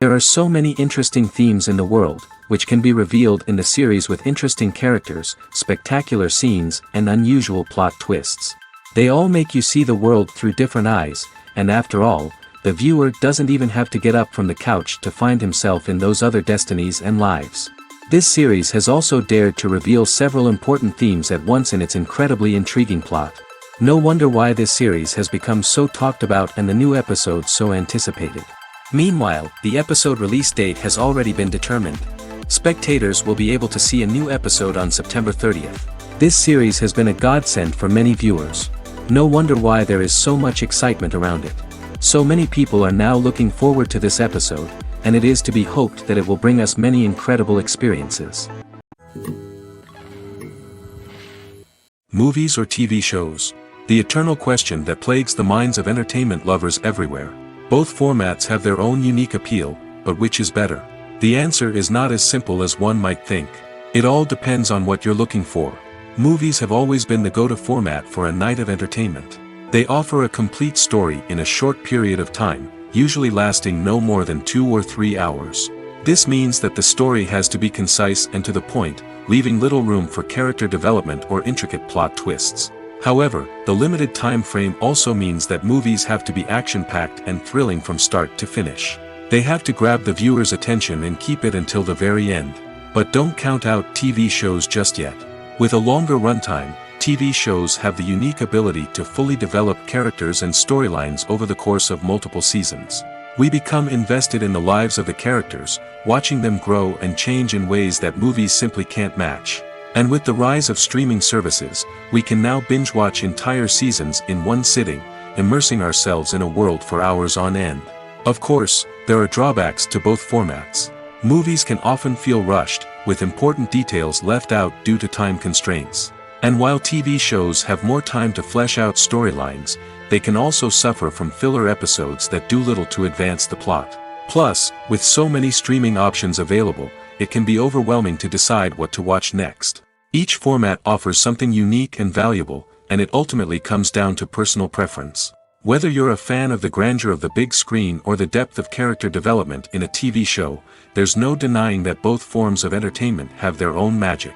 There are so many interesting themes in the world, which can be revealed in the series with interesting characters, spectacular scenes, and unusual plot twists. They all make you see the world through different eyes, and after all, the viewer doesn't even have to get up from the couch to find himself in those other destinies and lives. This series has also dared to reveal several important themes at once in its incredibly intriguing plot. No wonder why this series has become so talked about and the new episodes so anticipated. Meanwhile, the episode release date has already been determined. Spectators will be able to see a new episode on September 30th. This series has been a godsend for many viewers. No wonder why there is so much excitement around it. So many people are now looking forward to this episode, and it is to be hoped that it will bring us many incredible experiences. Movies or TV shows? The eternal question that plagues the minds of entertainment lovers everywhere. Both formats have their own unique appeal, but which is better? The answer is not as simple as one might think. It all depends on what you're looking for. Movies have always been the go-to format for a night of entertainment. They offer a complete story in a short period of time, usually lasting no more than 2 or 3 hours. This means that the story has to be concise and to the point, leaving little room for character development or intricate plot twists. However, the limited time frame also means that movies have to be action-packed and thrilling from start to finish. They have to grab the viewer's attention and keep it until the very end. But don't count out TV shows just yet. With a longer runtime, TV shows have the unique ability to fully develop characters and storylines over the course of multiple seasons. We become invested in the lives of the characters, watching them grow and change in ways that movies simply can't match. And with the rise of streaming services, we can now binge-watch entire seasons in one sitting, immersing ourselves in a world for hours on end. Of course, there are drawbacks to both formats. Movies can often feel rushed, with important details left out due to time constraints. And while TV shows have more time to flesh out storylines, they can also suffer from filler episodes that do little to advance the plot. Plus, with so many streaming options available, it can be overwhelming to decide what to watch next. Each format offers something unique and valuable, and it ultimately comes down to personal preference. Whether you're a fan of the grandeur of the big screen or the depth of character development in a TV show, there's no denying that both forms of entertainment have their own magic.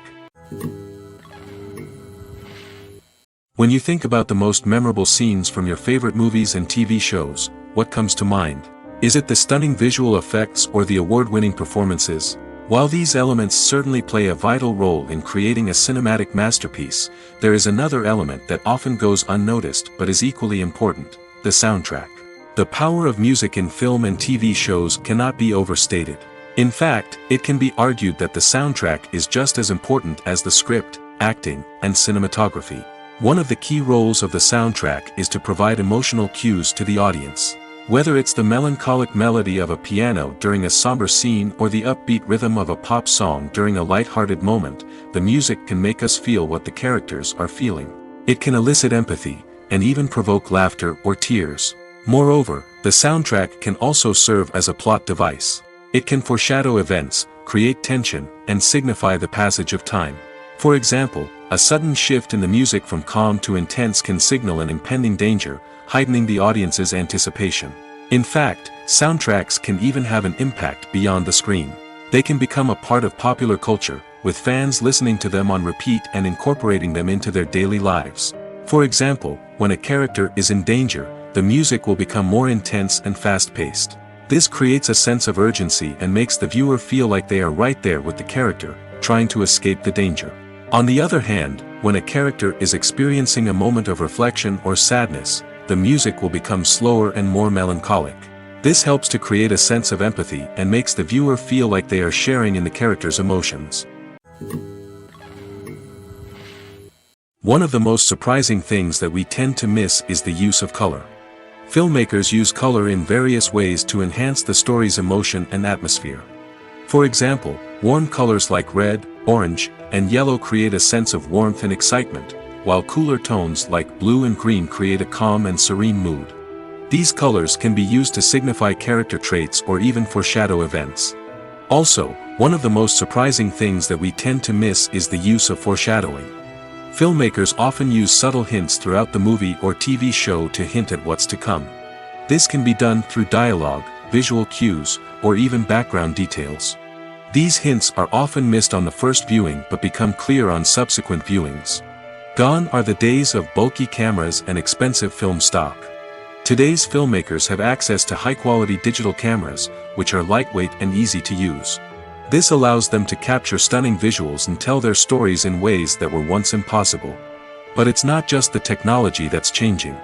When you think about the most memorable scenes from your favorite movies and TV shows, what comes to mind? Is it the stunning visual effects or the award-winning performances? While these elements certainly play a vital role in creating a cinematic masterpiece, there is another element that often goes unnoticed but is equally important: the soundtrack. The power of music in film and TV shows cannot be overstated. In fact, it can be argued that the soundtrack is just as important as the script, acting, and cinematography. One of the key roles of the soundtrack is to provide emotional cues to the audience. Whether it's the melancholic melody of a piano during a somber scene or the upbeat rhythm of a pop song during a light-hearted moment, the music can make us feel what the characters are feeling. It can elicit empathy, and even provoke laughter or tears. Moreover, the soundtrack can also serve as a plot device. It can foreshadow events, create tension, and signify the passage of time. For example, a sudden shift in the music from calm to intense can signal an impending danger, heightening the audience's anticipation. In fact, soundtracks can even have an impact beyond the screen. They can become a part of popular culture, with fans listening to them on repeat and incorporating them into their daily lives. For example, when a character is in danger, the music will become more intense and fast-paced. This creates a sense of urgency and makes the viewer feel like they are right there with the character, trying to escape the danger. On the other hand, when a character is experiencing a moment of reflection or sadness, the music will become slower and more melancholic. This helps to create a sense of empathy and makes the viewer feel like they are sharing in the character's emotions. One of the most surprising things that we tend to miss is the use of color. Filmmakers use color in various ways to enhance the story's emotion and atmosphere. For example, warm colors like red, orange, and yellow create a sense of warmth and excitement, while cooler tones like blue and green create a calm and serene mood. These colors can be used to signify character traits or even foreshadow events. Also, one of the most surprising things that we tend to miss is the use of foreshadowing. Filmmakers often use subtle hints throughout the movie or TV show to hint at what's to come. This can be done through dialogue, visual cues, or even background details. These hints are often missed on the first viewing but become clear on subsequent viewings. Gone are the days of bulky cameras and expensive film stock. Today's filmmakers have access to high-quality digital cameras, which are lightweight and easy to use. This allows them to capture stunning visuals and tell their stories in ways that were once impossible. But it's not just the technology that's changing.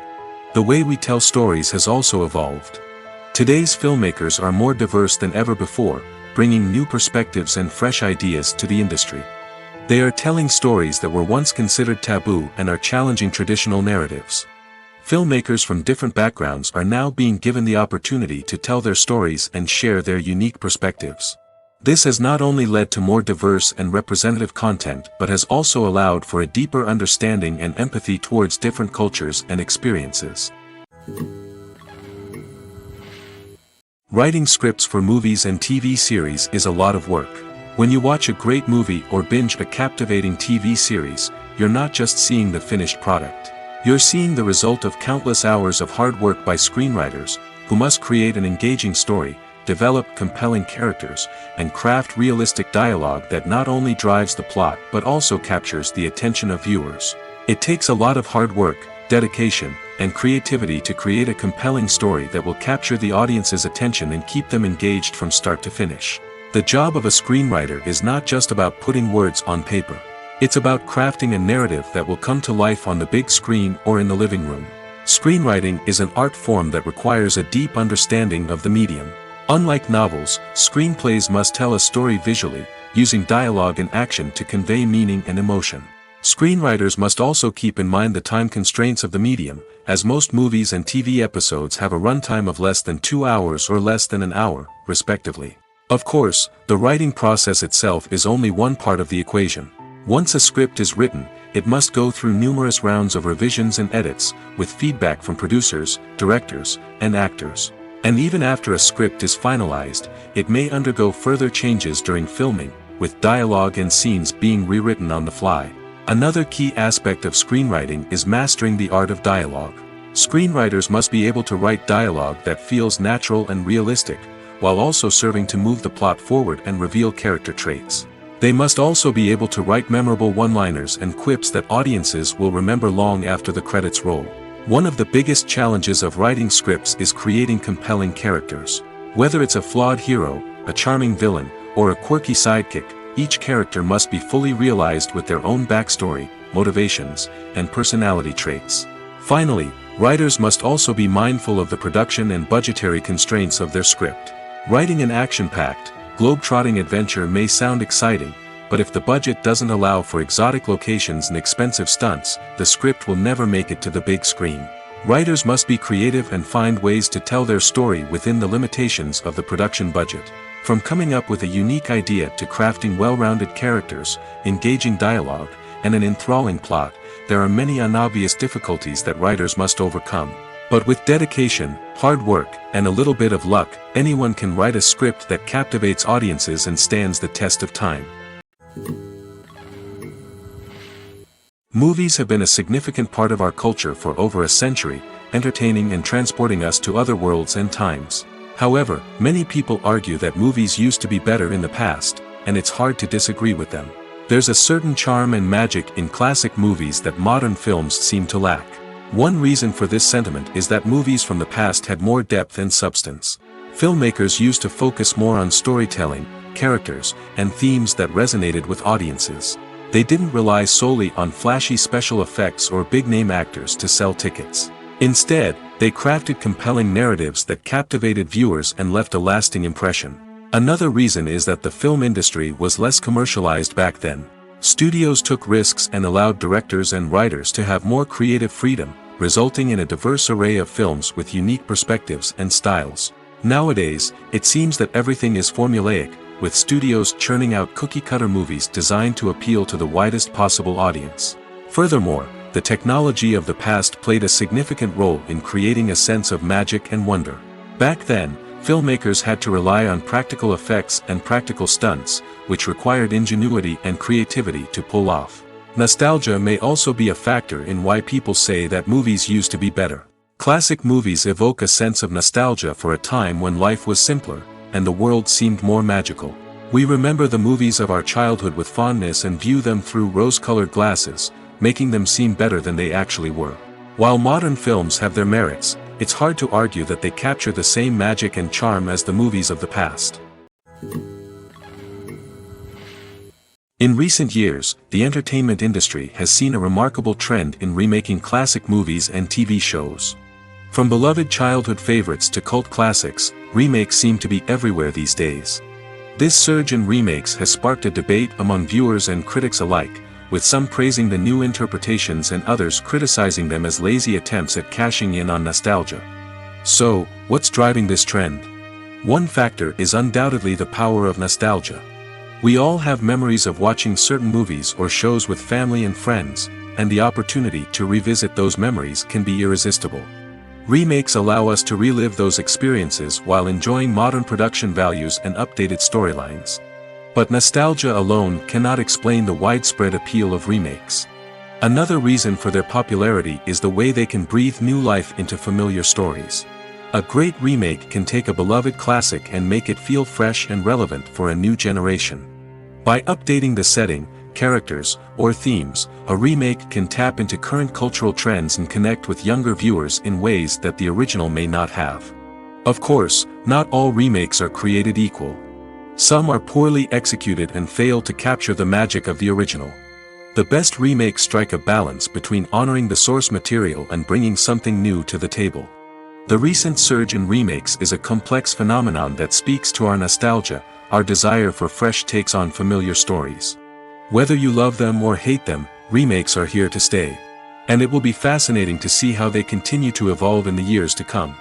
The way we tell stories has also evolved. Today's filmmakers are more diverse than ever before, bringing new perspectives and fresh ideas to the industry. They are telling stories that were once considered taboo and are challenging traditional narratives. Filmmakers from different backgrounds are now being given the opportunity to tell their stories and share their unique perspectives. This has not only led to more diverse and representative content but has also allowed for a deeper understanding and empathy towards different cultures and experiences. Writing scripts for movies and TV series is a lot of work. When you watch a great movie or binge a captivating TV series, you're not just seeing the finished product. You're seeing the result of countless hours of hard work by screenwriters, who must create an engaging story, develop compelling characters, and craft realistic dialogue that not only drives the plot but also captures the attention of viewers. It takes a lot of hard work, dedication, and creativity to create a compelling story that will capture the audience's attention and keep them engaged from start to finish. The job of a screenwriter is not just about putting words on paper. It's about crafting a narrative that will come to life on the big screen or in the living room. Screenwriting is an art form that requires a deep understanding of the medium. Unlike novels, screenplays must tell a story visually, using dialogue and action to convey meaning and emotion. Screenwriters must also keep in mind the time constraints of the medium, as most movies and TV episodes have a runtime of less than 2 hours or less than an hour, respectively. Of course, the writing process itself is only one part of the equation. Once a script is written, it must go through numerous rounds of revisions and edits, with feedback from producers, directors, and actors. And even after a script is finalized, it may undergo further changes during filming, with dialogue and scenes being rewritten on the fly. Another key aspect of screenwriting is mastering the art of dialogue. Screenwriters must be able to write dialogue that feels natural and realistic, while also serving to move the plot forward and reveal character traits. They must also be able to write memorable one-liners and quips that audiences will remember long after the credits roll. One of the biggest challenges of writing scripts is creating compelling characters. Whether it's a flawed hero, a charming villain, or a quirky sidekick, each character must be fully realized with their own backstory, motivations, and personality traits. Finally, writers must also be mindful of the production and budgetary constraints of their script. Writing an action-packed, globe-trotting adventure may sound exciting, but if the budget doesn't allow for exotic locations and expensive stunts, the script will never make it to the big screen. Writers must be creative and find ways to tell their story within the limitations of the production budget. From coming up with a unique idea to crafting well-rounded characters, engaging dialogue, and an enthralling plot, there are many unobvious difficulties that writers must overcome. But with dedication, hard work, and a little bit of luck, anyone can write a script that captivates audiences and stands the test of time. Movies have been a significant part of our culture for over a century, entertaining and transporting us to other worlds and times. However, many people argue that movies used to be better in the past, and it's hard to disagree with them. There's a certain charm and magic in classic movies that modern films seem to lack. One reason for this sentiment is that movies from the past had more depth and substance. Filmmakers used to focus more on storytelling, characters, and themes that resonated with audiences. They didn't rely solely on flashy special effects or big-name actors to sell tickets. Instead, they crafted compelling narratives that captivated viewers and left a lasting impression. Another reason is that the film industry was less commercialized back then. Studios took risks and allowed directors and writers to have more creative freedom, resulting in a diverse array of films with unique perspectives and styles. Nowadays, it seems that everything is formulaic, with studios churning out cookie-cutter movies designed to appeal to the widest possible audience. Furthermore, the technology of the past played a significant role in creating a sense of magic and wonder. Back then, filmmakers had to rely on practical effects and practical stunts, which required ingenuity and creativity to pull off. Nostalgia may also be a factor in why people say that movies used to be better. Classic movies evoke a sense of nostalgia for a time when life was simpler, and the world seemed more magical. We remember the movies of our childhood with fondness and view them through rose-colored glasses, making them seem better than they actually were. While modern films have their merits, it's hard to argue that they capture the same magic and charm as the movies of the past. In recent years, the entertainment industry has seen a remarkable trend in remaking classic movies and TV shows. From beloved childhood favorites to cult classics, remakes seem to be everywhere these days. This surge in remakes has sparked a debate among viewers and critics alike, with some praising the new interpretations and others criticizing them as lazy attempts at cashing in on nostalgia. So, what's driving this trend? One factor is undoubtedly the power of nostalgia. We all have memories of watching certain movies or shows with family and friends, and the opportunity to revisit those memories can be irresistible. Remakes allow us to relive those experiences while enjoying modern production values and updated storylines. But nostalgia alone cannot explain the widespread appeal of remakes. Another reason for their popularity is the way they can breathe new life into familiar stories. A great remake can take a beloved classic and make it feel fresh and relevant for a new generation. By updating the setting, characters, or themes, a remake can tap into current cultural trends and connect with younger viewers in ways that the original may not have. Of course, not all remakes are created equal. Some are poorly executed and fail to capture the magic of the original. The best remakes strike a balance between honoring the source material and bringing something new to the table. The recent surge in remakes is a complex phenomenon that speaks to our nostalgia, our desire for fresh takes on familiar stories. Whether you love them or hate them, remakes are here to stay. And it will be fascinating to see how they continue to evolve in the years to come.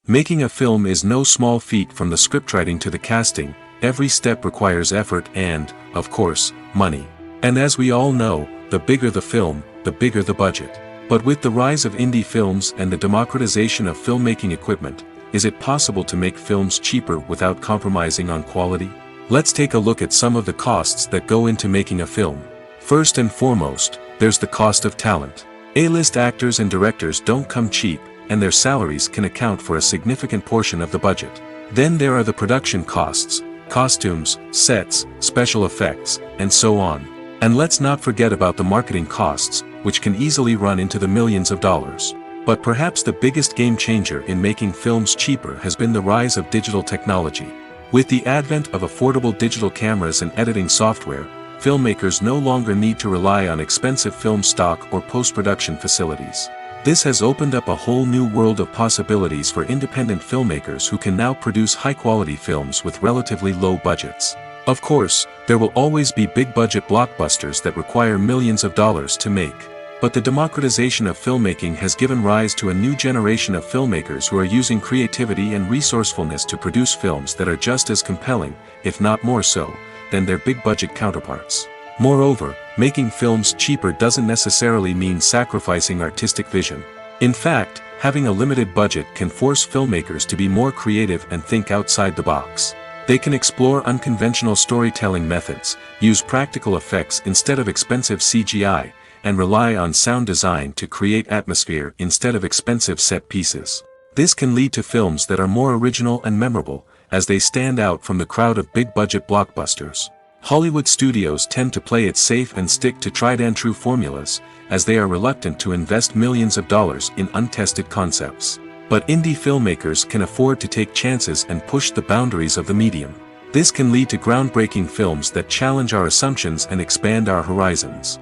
Making a film is no small feat. From the scriptwriting to the casting, every step requires effort and, of course, money. And as we all know, the bigger the film, the bigger the budget. But with the rise of indie films and the democratization of filmmaking equipment, is it possible to make films cheaper without compromising on quality? Let's take a look at some of the costs that go into making a film. First and foremost, there's the cost of talent. A-list actors and directors don't come cheap, and their salaries can account for a significant portion of the budget. Then there are the production costs, costumes, sets, special effects, and so on. And let's not forget about the marketing costs, which can easily run into the millions of dollars. But perhaps the biggest game changer in making films cheaper has been the rise of digital technology. With the advent of affordable digital cameras and editing software, filmmakers no longer need to rely on expensive film stock or post-production facilities. This has opened up a whole new world of possibilities for independent filmmakers who can now produce high-quality films with relatively low budgets. Of course, there will always be big-budget blockbusters that require millions of dollars to make. But the democratization of filmmaking has given rise to a new generation of filmmakers who are using creativity and resourcefulness to produce films that are just as compelling, if not more so, than their big-budget counterparts. Moreover, making films cheaper doesn't necessarily mean sacrificing artistic vision. In fact, having a limited budget can force filmmakers to be more creative and think outside the box. They can explore unconventional storytelling methods, use practical effects instead of expensive CGI, and rely on sound design to create atmosphere instead of expensive set pieces. This can lead to films that are more original and memorable, as they stand out from the crowd of big-budget blockbusters. Hollywood studios tend to play it safe and stick to tried-and-true formulas, as they are reluctant to invest millions of dollars in untested concepts. But indie filmmakers can afford to take chances and push the boundaries of the medium. This can lead to groundbreaking films that challenge our assumptions and expand our horizons.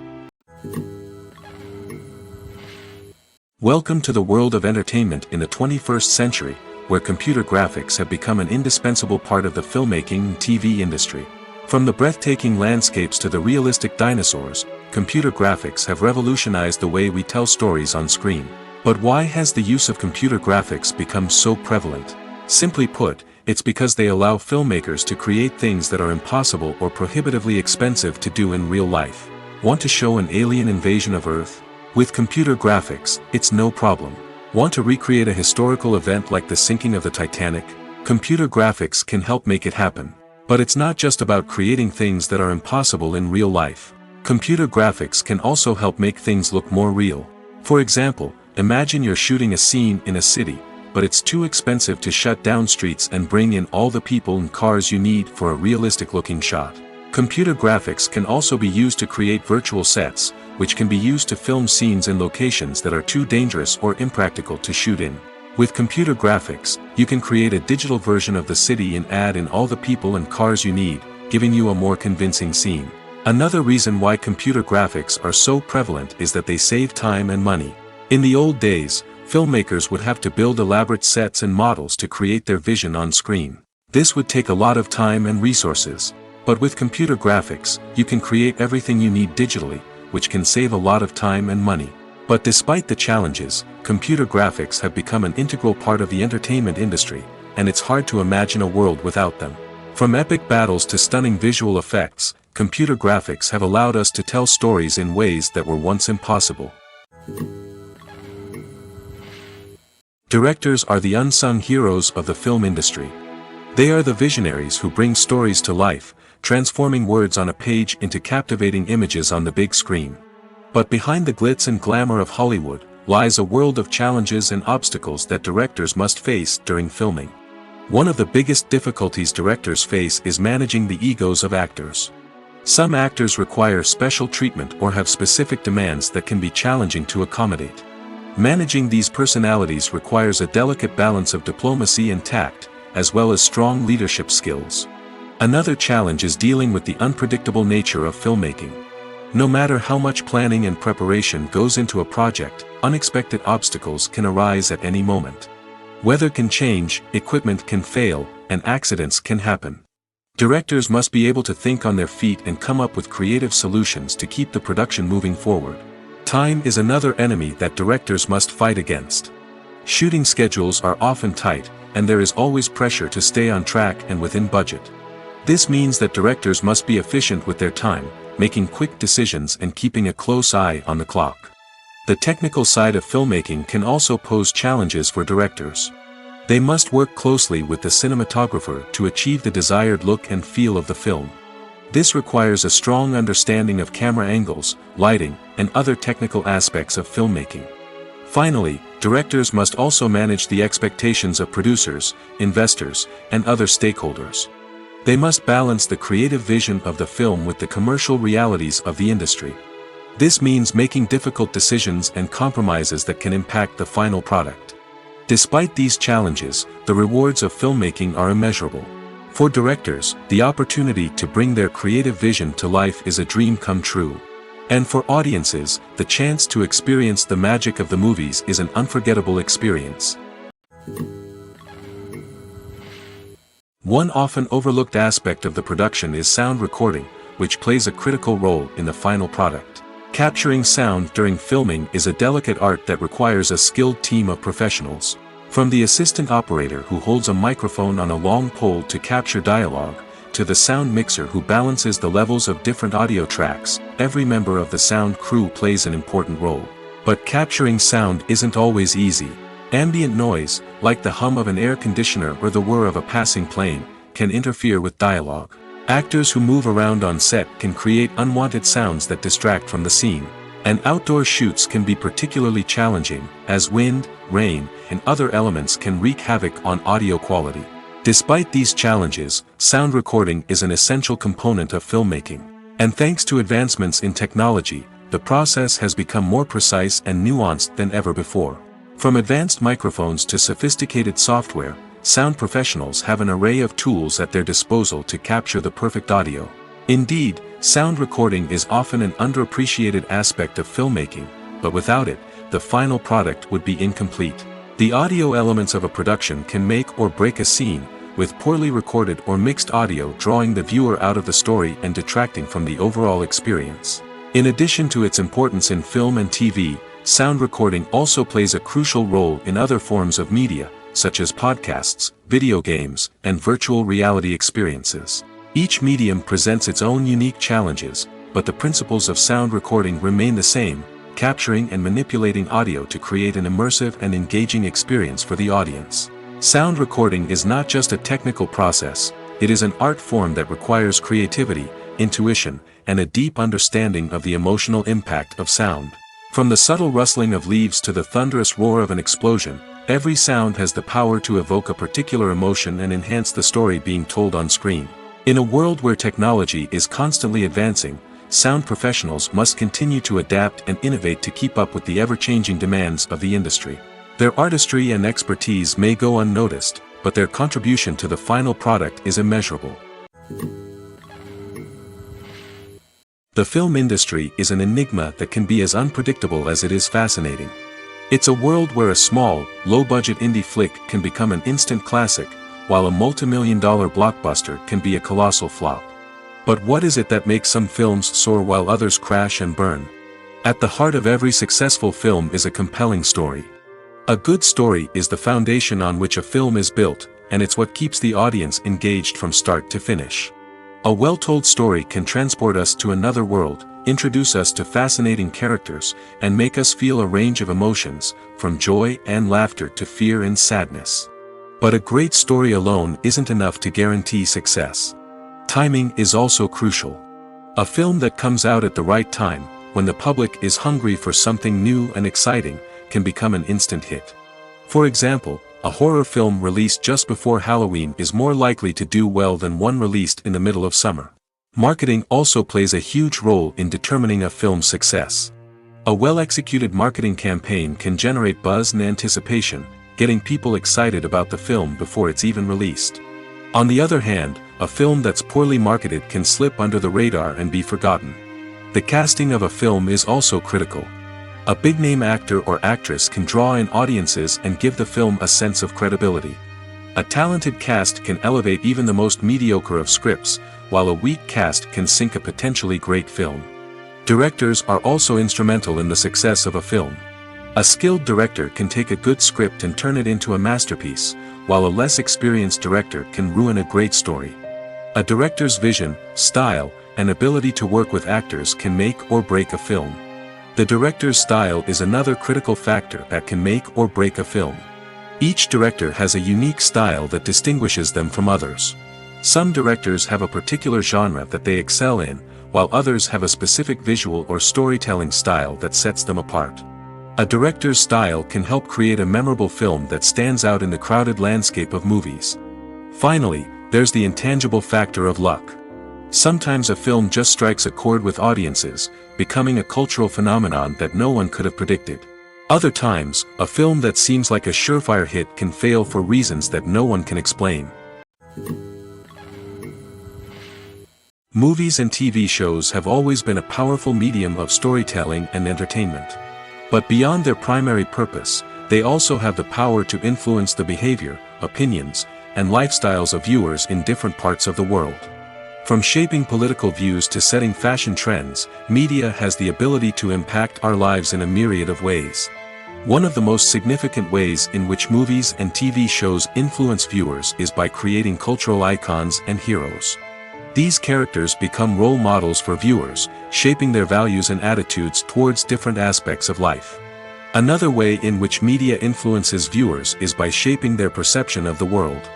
Welcome to the world of entertainment in the 21st century, where computer graphics have become an indispensable part of the filmmaking and TV industry. From the breathtaking landscapes to the realistic dinosaurs, computer graphics have revolutionized the way we tell stories on screen. But why has the use of computer graphics become so prevalent? Simply put, it's because they allow filmmakers to create things that are impossible or prohibitively expensive to do in real life. Want to show an alien invasion of Earth? With computer graphics, it's no problem. Want to recreate a historical event like the sinking of the Titanic? Computer graphics can help make it happen. But it's not just about creating things that are impossible in real life. Computer graphics can also help make things look more real. For example, imagine you're shooting a scene in a city, but it's too expensive to shut down streets and bring in all the people and cars you need for a realistic-looking shot. Computer graphics can also be used to create virtual sets, which can be used to film scenes in locations that are too dangerous or impractical to shoot in. With computer graphics, you can create a digital version of the city and add in all the people and cars you need, giving you a more convincing scene. Another reason why computer graphics are so prevalent is that they save time and money. In the old days, filmmakers would have to build elaborate sets and models to create their vision on screen. This would take a lot of time and resources. But with computer graphics, you can create everything you need digitally, which can save a lot of time and money. But despite the challenges, computer graphics have become an integral part of the entertainment industry, and it's hard to imagine a world without them. From epic battles to stunning visual effects, computer graphics have allowed us to tell stories in ways that were once impossible. Directors are the unsung heroes of the film industry. They are the visionaries who bring stories to life, transforming words on a page into captivating images on the big screen. But behind the glitz and glamour of Hollywood, lies a world of challenges and obstacles that directors must face during filming. One of the biggest difficulties directors face is managing the egos of actors. Some actors require special treatment or have specific demands that can be challenging to accommodate. Managing these personalities requires a delicate balance of diplomacy and tact, as well as strong leadership skills. Another challenge is dealing with the unpredictable nature of filmmaking. No matter how much planning and preparation goes into a project, unexpected obstacles can arise at any moment. Weather can change, equipment can fail, and accidents can happen. Directors must be able to think on their feet and come up with creative solutions to keep the production moving forward. Time is another enemy that directors must fight against. Shooting schedules are often tight, and there is always pressure to stay on track and within budget. This means that directors must be efficient with their time, making quick decisions and keeping a close eye on the clock. The technical side of filmmaking can also pose challenges for directors. They must work closely with the cinematographer to achieve the desired look and feel of the film. This requires a strong understanding of camera angles, lighting, and other technical aspects of filmmaking. Finally, directors must also manage the expectations of producers, investors, and other stakeholders. They must balance the creative vision of the film with the commercial realities of the industry. This means making difficult decisions and compromises that can impact the final product. Despite these challenges, the rewards of filmmaking are immeasurable. For directors, the opportunity to bring their creative vision to life is a dream come true. And for audiences, the chance to experience the magic of the movies is an unforgettable experience. One often overlooked aspect of the production is sound recording, which plays a critical role in the final product. Capturing sound during filming is a delicate art that requires a skilled team of professionals. From the assistant operator who holds a microphone on a long pole to capture dialogue, to the sound mixer who balances the levels of different audio tracks, every member of the sound crew plays an important role. But capturing sound isn't always easy. Ambient noise, like the hum of an air conditioner or the whir of a passing plane, can interfere with dialogue. Actors who move around on set can create unwanted sounds that distract from the scene. And outdoor shoots can be particularly challenging, as wind, rain, and other elements can wreak havoc on audio quality. Despite these challenges, sound recording is an essential component of filmmaking. And thanks to advancements in technology, the process has become more precise and nuanced than ever before. From advanced microphones to sophisticated software, sound professionals have an array of tools at their disposal to capture the perfect audio. Indeed, sound recording is often an underappreciated aspect of filmmaking, but without it, the final product would be incomplete. The audio elements of a production can make or break a scene, with poorly recorded or mixed audio drawing the viewer out of the story and detracting from the overall experience. In addition to its importance in film and TV, sound recording also plays a crucial role in other forms of media, such as podcasts, video games, and virtual reality experiences. Each medium presents its own unique challenges, but the principles of sound recording remain the same, capturing and manipulating audio to create an immersive and engaging experience for the audience. Sound recording is not just a technical process, it is an art form that requires creativity, intuition, and a deep understanding of the emotional impact of sound. From the subtle rustling of leaves to the thunderous roar of an explosion, every sound has the power to evoke a particular emotion and enhance the story being told on screen. In a world where technology is constantly advancing, sound professionals must continue to adapt and innovate to keep up with the ever-changing demands of the industry. Their artistry and expertise may go unnoticed, but their contribution to the final product is immeasurable. The film industry is an enigma that can be as unpredictable as it is fascinating. It's a world where a small, low-budget indie flick can become an instant classic, while a multi-million-dollar blockbuster can be a colossal flop. But what is it that makes some films soar while others crash and burn? At the heart of every successful film is a compelling story. A good story is the foundation on which a film is built, and it's what keeps the audience engaged from start to finish. A well-told story can transport us to another world, introduce us to fascinating characters, and make us feel a range of emotions, from joy and laughter to fear and sadness. But a great story alone isn't enough to guarantee success. Timing is also crucial. A film that comes out at the right time, when the public is hungry for something new and exciting, can become an instant hit. For example, a horror film released just before Halloween is more likely to do well than one released in the middle of summer. Marketing also plays a huge role in determining a film's success. A well-executed marketing campaign can generate buzz and anticipation, getting people excited about the film before it's even released. On the other hand, a film that's poorly marketed can slip under the radar and be forgotten. The casting of a film is also critical. A big-name actor or actress can draw in audiences and give the film a sense of credibility. A talented cast can elevate even the most mediocre of scripts, while a weak cast can sink a potentially great film. Directors are also instrumental in the success of a film. A skilled director can take a good script and turn it into a masterpiece, while a less experienced director can ruin a great story. A director's vision, style, and ability to work with actors can make or break a film. The director's style is another critical factor that can make or break a film. Each director has a unique style that distinguishes them from others. Some directors have a particular genre that they excel in, while others have a specific visual or storytelling style that sets them apart. A director's style can help create a memorable film that stands out in the crowded landscape of movies. Finally, there's the intangible factor of luck. Sometimes a film just strikes a chord with audiences, becoming a cultural phenomenon that no one could have predicted. Other times, a film that seems like a surefire hit can fail for reasons that no one can explain. Movies and TV shows have always been a powerful medium of storytelling and entertainment. But beyond their primary purpose, they also have the power to influence the behavior, opinions, and lifestyles of viewers in different parts of the world. From shaping political views to setting fashion trends, media has the ability to impact our lives in a myriad of ways. One of the most significant ways in which movies and TV shows influence viewers is by creating cultural icons and heroes. These characters become role models for viewers, shaping their values and attitudes towards different aspects of life. Another way in which media influences viewers is by shaping their perception of the world.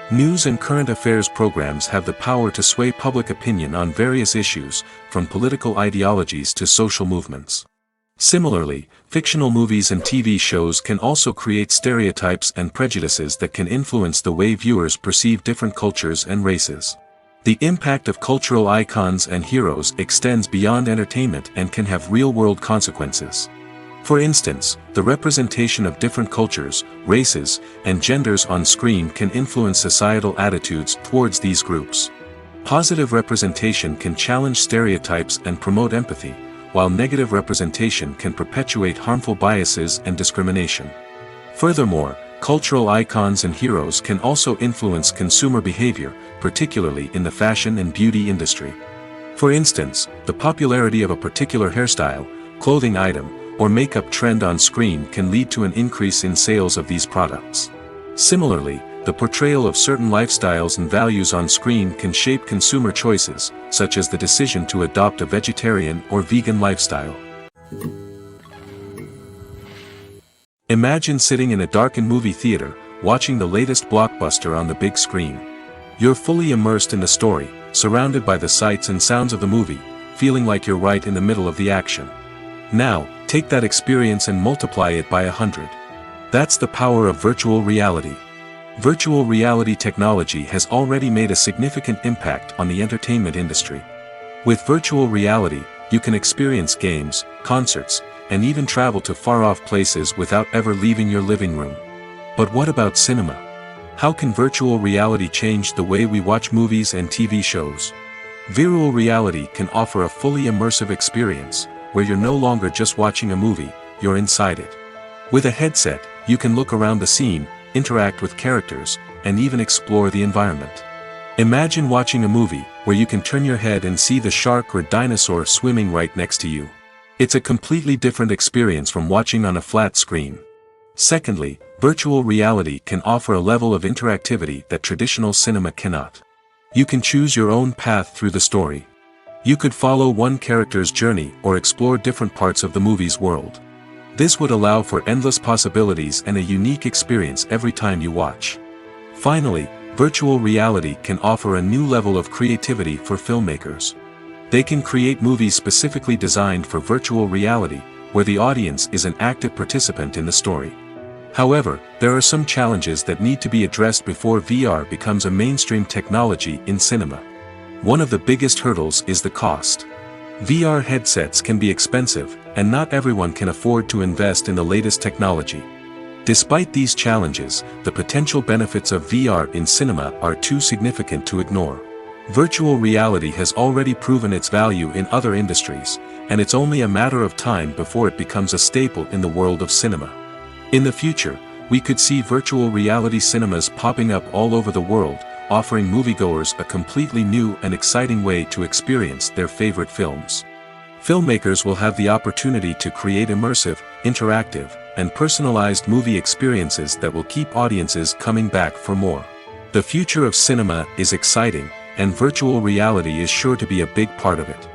News and current affairs programs have the power to sway public opinion on various issues, from political ideologies to social movements. Similarly, fictional movies and TV shows can also create stereotypes and prejudices that can influence the way viewers perceive different cultures and races. The impact of cultural icons and heroes extends beyond entertainment and can have real-world consequences. For instance, the representation of different cultures, races, and genders on screen can influence societal attitudes towards these groups. Positive representation can challenge stereotypes and promote empathy, while negative representation can perpetuate harmful biases and discrimination. Furthermore, cultural icons and heroes can also influence consumer behavior, particularly in the fashion and beauty industry. For instance, the popularity of a particular hairstyle, clothing item, or makeup trend on screen can lead to an increase in sales of these products. Similarly, the portrayal of certain lifestyles and values on screen can shape consumer choices, such as the decision to adopt a vegetarian or vegan lifestyle. Imagine sitting in a darkened movie theater, watching the latest blockbuster on the big screen. You're fully immersed in the story, surrounded by the sights and sounds of the movie, feeling like you're right in the middle of the action. Now, take that experience and multiply it by 100. That's the power of virtual reality. Virtual reality technology has already made a significant impact on the entertainment industry. With virtual reality, you can experience games, concerts, and even travel to far-off places without ever leaving your living room. But what about cinema? How can virtual reality change the way we watch movies and TV shows? Virtual reality can offer a fully immersive experience, where you're no longer just watching a movie, you're inside it. With a headset, you can look around the scene, interact with characters, and even explore the environment. Imagine watching a movie, where you can turn your head and see the shark or dinosaur swimming right next to you. It's a completely different experience from watching on a flat screen. Secondly, virtual reality can offer a level of interactivity that traditional cinema cannot. You can choose your own path through the story. You could follow one character's journey or explore different parts of the movie's world. This would allow for endless possibilities and a unique experience every time you watch. Finally, virtual reality can offer a new level of creativity for filmmakers. They can create movies specifically designed for virtual reality, where the audience is an active participant in the story. However, there are some challenges that need to be addressed before VR becomes a mainstream technology in cinema. One of the biggest hurdles is the cost. VR headsets can be expensive, and not everyone can afford to invest in the latest technology. Despite these challenges, the potential benefits of VR in cinema are too significant to ignore. Virtual reality has already proven its value in other industries, and it's only a matter of time before it becomes a staple in the world of cinema. In the future, we could see virtual reality cinemas popping up all over the world, offering moviegoers a completely new and exciting way to experience their favorite films. Filmmakers will have the opportunity to create immersive, interactive, and personalized movie experiences that will keep audiences coming back for more. The future of cinema is exciting, and virtual reality is sure to be a big part of it.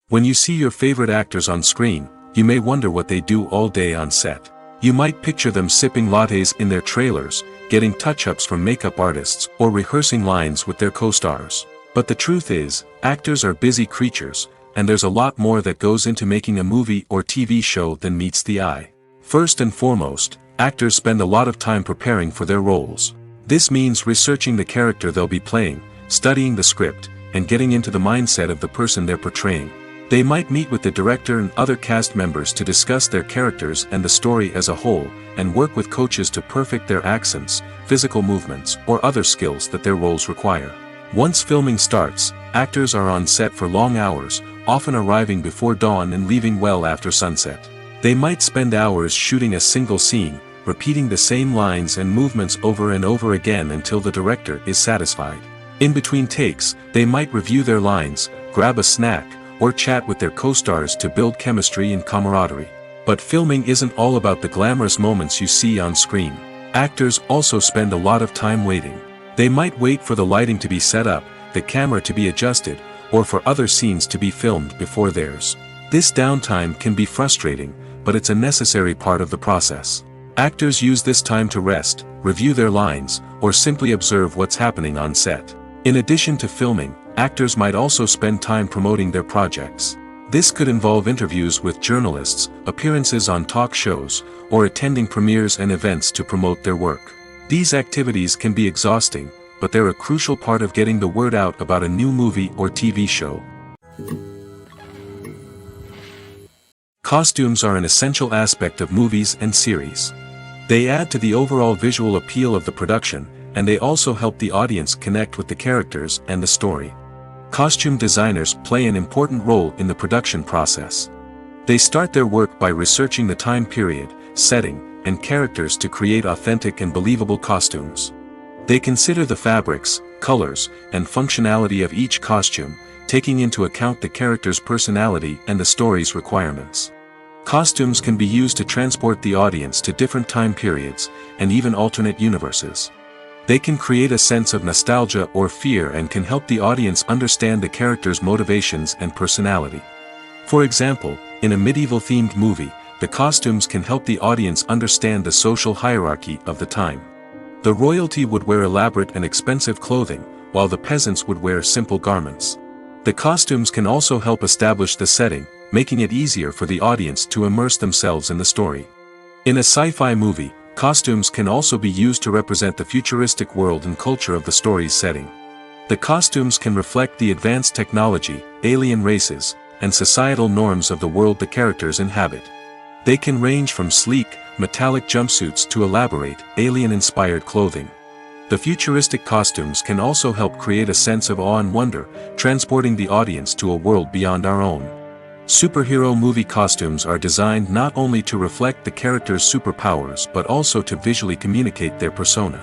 When you see your favorite actors on screen, you may wonder what they do all day on set. You might picture them sipping lattes in their trailers, getting touch-ups from makeup artists, or rehearsing lines with their co-stars. But the truth is, actors are busy creatures, and there's a lot more that goes into making a movie or TV show than meets the eye. First and foremost, actors spend a lot of time preparing for their roles. This means researching the character they'll be playing, studying the script, and getting into the mindset of the person they're portraying. They might meet with the director and other cast members to discuss their characters and the story as a whole, and work with coaches to perfect their accents, physical movements, or other skills that their roles require. Once filming starts, actors are on set for long hours, often arriving before dawn and leaving well after sunset. They might spend hours shooting a single scene, repeating the same lines and movements over and over again until the director is satisfied. In between takes, they might review their lines, grab a snack, or chat with their co-stars to build chemistry and camaraderie. But filming isn't all about the glamorous moments you see on screen. Actors also spend a lot of time waiting. They might wait for the lighting to be set up, the camera to be adjusted, or for other scenes to be filmed before theirs. This downtime can be frustrating, but it's a necessary part of the process. Actors use this time to rest, review their lines, or simply observe what's happening on set. In addition to filming, actors might also spend time promoting their projects. This could involve interviews with journalists, appearances on talk shows, or attending premieres and events to promote their work. These activities can be exhausting, but they're a crucial part of getting the word out about a new movie or TV show. Costumes are an essential aspect of movies and series. They add to the overall visual appeal of the production, and they also help the audience connect with the characters and the story. Costume designers play an important role in the production process. They start their work by researching the time period, setting, and characters to create authentic and believable costumes. They consider the fabrics, colors, and functionality of each costume, taking into account the character's personality and the story's requirements. Costumes can be used to transport the audience to different time periods, and even alternate universes. They can create a sense of nostalgia or fear and can help the audience understand the character's motivations and personality. For example, in a medieval-themed movie, the costumes can help the audience understand the social hierarchy of the time. The royalty would wear elaborate and expensive clothing, while the peasants would wear simple garments. The costumes can also help establish the setting, making it easier for the audience to immerse themselves in the story. In a sci-fi movie, costumes can also be used to represent the futuristic world and culture of the story's setting. The costumes can reflect the advanced technology, alien races, and societal norms of the world the characters inhabit. They can range from sleek, metallic jumpsuits to elaborate, alien-inspired clothing. The futuristic costumes can also help create a sense of awe and wonder, transporting the audience to a world beyond our own. Superhero movie costumes are designed not only to reflect the character's superpowers but also to visually communicate their persona.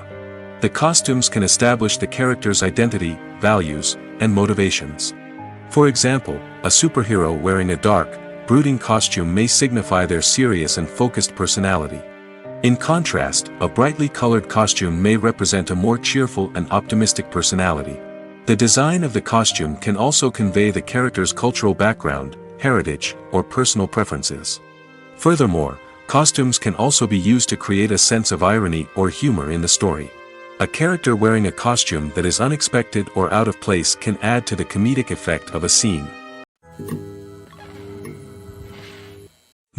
The costumes can establish the character's identity, values, and motivations. For example, a superhero wearing a dark, brooding costume may signify their serious and focused personality. In contrast, a brightly colored costume may represent a more cheerful and optimistic personality. The design of the costume can also convey the character's cultural background, heritage, or personal preferences. Furthermore, costumes can also be used to create a sense of irony or humor in the story. A character wearing a costume that is unexpected or out of place can add to the comedic effect of a scene.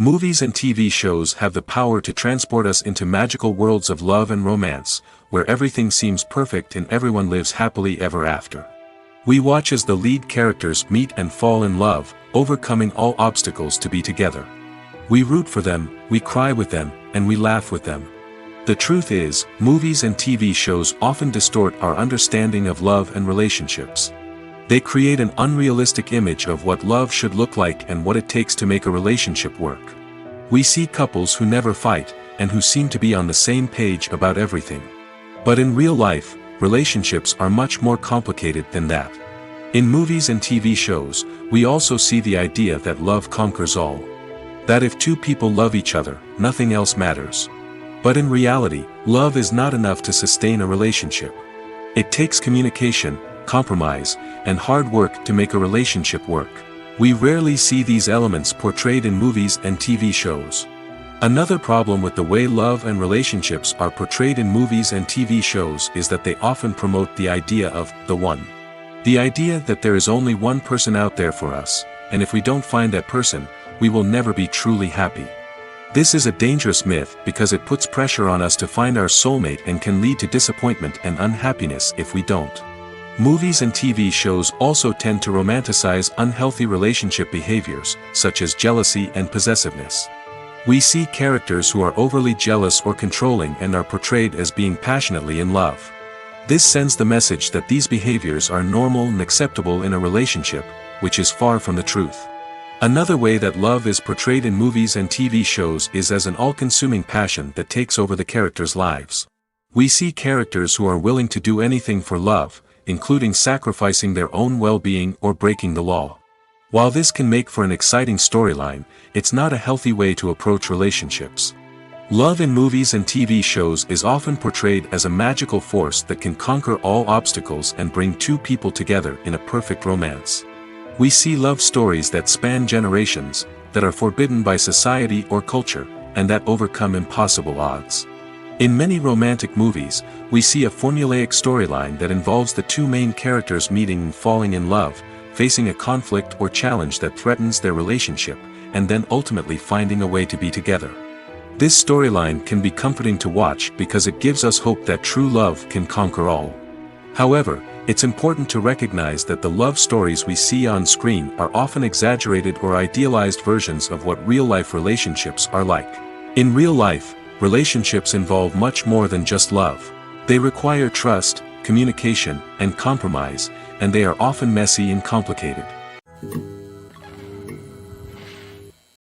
Movies and TV shows have the power to transport us into magical worlds of love and romance, where everything seems perfect and everyone lives happily ever after. We watch as the lead characters meet and fall in love, overcoming all obstacles to be together. We root for them, we cry with them, and we laugh with them. The truth is, movies and TV shows often distort our understanding of love and relationships. They create an unrealistic image of what love should look like and what it takes to make a relationship work. We see couples who never fight, and who seem to be on the same page about everything. But in real life, relationships are much more complicated than that. In movies and TV shows, we also see the idea that love conquers all. That if two people love each other, nothing else matters. But in reality, love is not enough to sustain a relationship. It takes communication, compromise, and hard work to make a relationship work. We rarely see these elements portrayed in movies and TV shows. Another problem with the way love and relationships are portrayed in movies and TV shows is that they often promote the idea of the one. The idea that there is only one person out there for us, and if we don't find that person, we will never be truly happy. This is a dangerous myth because it puts pressure on us to find our soulmate and can lead to disappointment and unhappiness if we don't. Movies and TV shows also tend to romanticize unhealthy relationship behaviors, such as jealousy and possessiveness. We see characters who are overly jealous or controlling and are portrayed as being passionately in love. This sends the message that these behaviors are normal and acceptable in a relationship, which is far from the truth. Another way that love is portrayed in movies and TV shows is as an all-consuming passion that takes over the characters' lives. We see characters who are willing to do anything for love, including sacrificing their own well-being or breaking the law. While this can make for an exciting storyline, it's not a healthy way to approach relationships. Love in movies and TV shows is often portrayed as a magical force that can conquer all obstacles and bring two people together in a perfect romance. We see love stories that span generations, that are forbidden by society or culture, and that overcome impossible odds. In many romantic movies, we see a formulaic storyline that involves the two main characters meeting and falling in love, facing a conflict or challenge that threatens their relationship, and then ultimately finding a way to be together. This storyline can be comforting to watch because it gives us hope that true love can conquer all. However, it's important to recognize that the love stories we see on screen are often exaggerated or idealized versions of what real-life relationships are like. In real life, relationships involve much more than just love. They require trust, communication, and compromise, and they are often messy and complicated.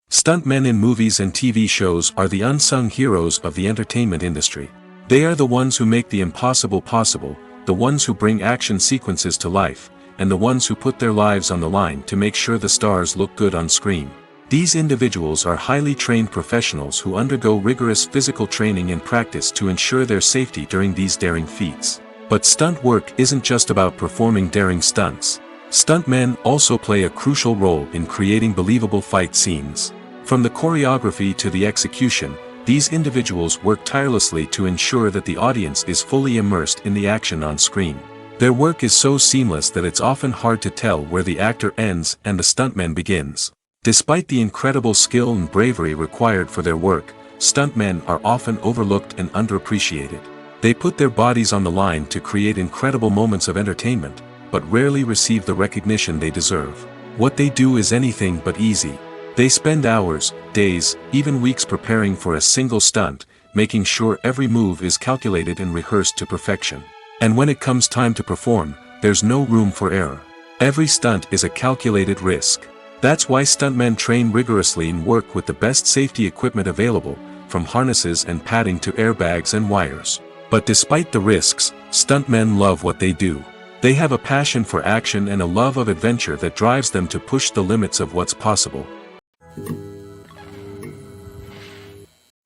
Stuntmen in movies and TV shows are the unsung heroes of the entertainment industry. They are the ones who make the impossible possible, the ones who bring action sequences to life, and the ones who put their lives on the line to make sure the stars look good on screen. These individuals are highly trained professionals who undergo rigorous physical training and practice to ensure their safety during these daring feats. But stunt work isn't just about performing daring stunts. Stuntmen also play a crucial role in creating believable fight scenes. From the choreography to the execution, These individuals work tirelessly to ensure that the audience is fully immersed in the action on screen. Their work is so seamless that it's often hard to tell where the actor ends and the stuntman begins. Despite the incredible skill and bravery required for their work, stuntmen are often overlooked and underappreciated. They put their bodies on the line to create incredible moments of entertainment, but rarely receive the recognition they deserve. What they do is anything but easy. They spend hours, days, even weeks preparing for a single stunt, making sure every move is calculated and rehearsed to perfection. And when it comes time to perform, there's no room for error. Every stunt is a calculated risk. That's why stuntmen train rigorously and work with the best safety equipment available, from harnesses and padding to airbags and wires. But despite the risks, stuntmen love what they do. They have a passion for action and a love of adventure that drives them to push the limits of what's possible.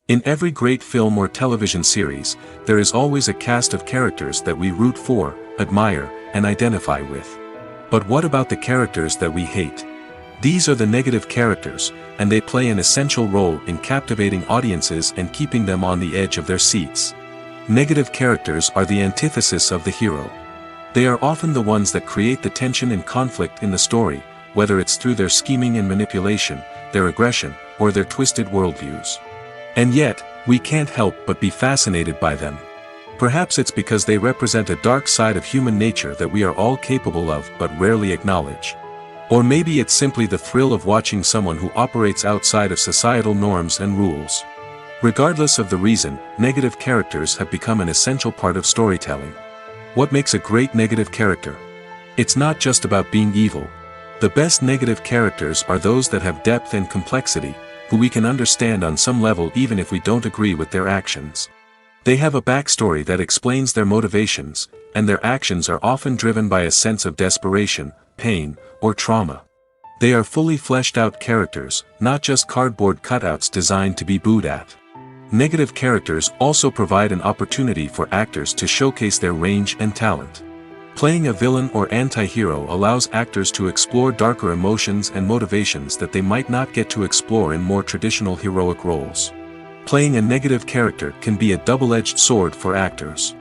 In every great film or television series, there is always a cast of characters that we root for, admire, and identify with. But what about the characters that we hate? These are the negative characters, and they play an essential role in captivating audiences and keeping them on the edge of their seats. Negative characters are the antithesis of the hero. They are often the ones that create the tension and conflict in the story, whether it's through their scheming and manipulation, their aggression, or their twisted worldviews. And yet, we can't help but be fascinated by them. Perhaps it's because they represent a dark side of human nature that we are all capable of but rarely acknowledge. Or maybe it's simply the thrill of watching someone who operates outside of societal norms and rules. Regardless of the reason, negative characters have become an essential part of storytelling. What makes a great negative character? It's not just about being evil. The best negative characters are those that have depth and complexity, who we can understand on some level even if we don't agree with their actions. They have a backstory that explains their motivations, and their actions are often driven by a sense of desperation, pain, or trauma. They are fully fleshed out characters, not just cardboard cutouts designed to be booed at. Negative characters also provide an opportunity for actors to showcase their range and talent. Playing a villain or anti-hero allows actors to explore darker emotions and motivations that they might not get to explore in more traditional heroic roles. Playing a negative character can be a double-edged sword for actors.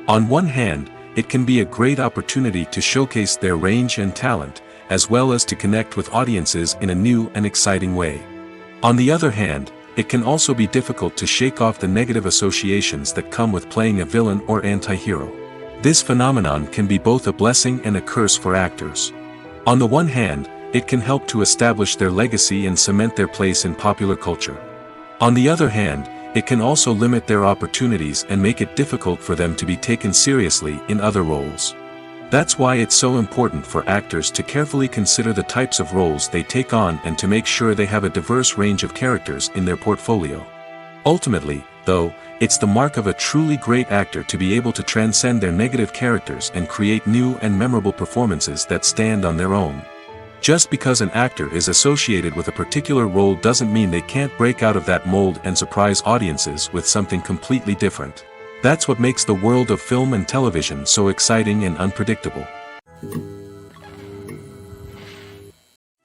On one hand, it can be a great opportunity to showcase their range and talent, as well as to connect with audiences in a new and exciting way. On the other hand, it can also be difficult to shake off the negative associations that come with playing a villain or anti-hero. This phenomenon can be both a blessing and a curse for actors. On the one hand, it can help to establish their legacy and cement their place in popular culture. On the other hand, it can also limit their opportunities and make it difficult for them to be taken seriously in other roles. That's why it's so important for actors to carefully consider the types of roles they take on and to make sure they have a diverse range of characters in their portfolio. Ultimately, though, it's the mark of a truly great actor to be able to transcend their negative characters and create new and memorable performances that stand on their own. Just because an actor is associated with a particular role doesn't mean they can't break out of that mold and surprise audiences with something completely different. That's what makes the world of film and television so exciting and unpredictable.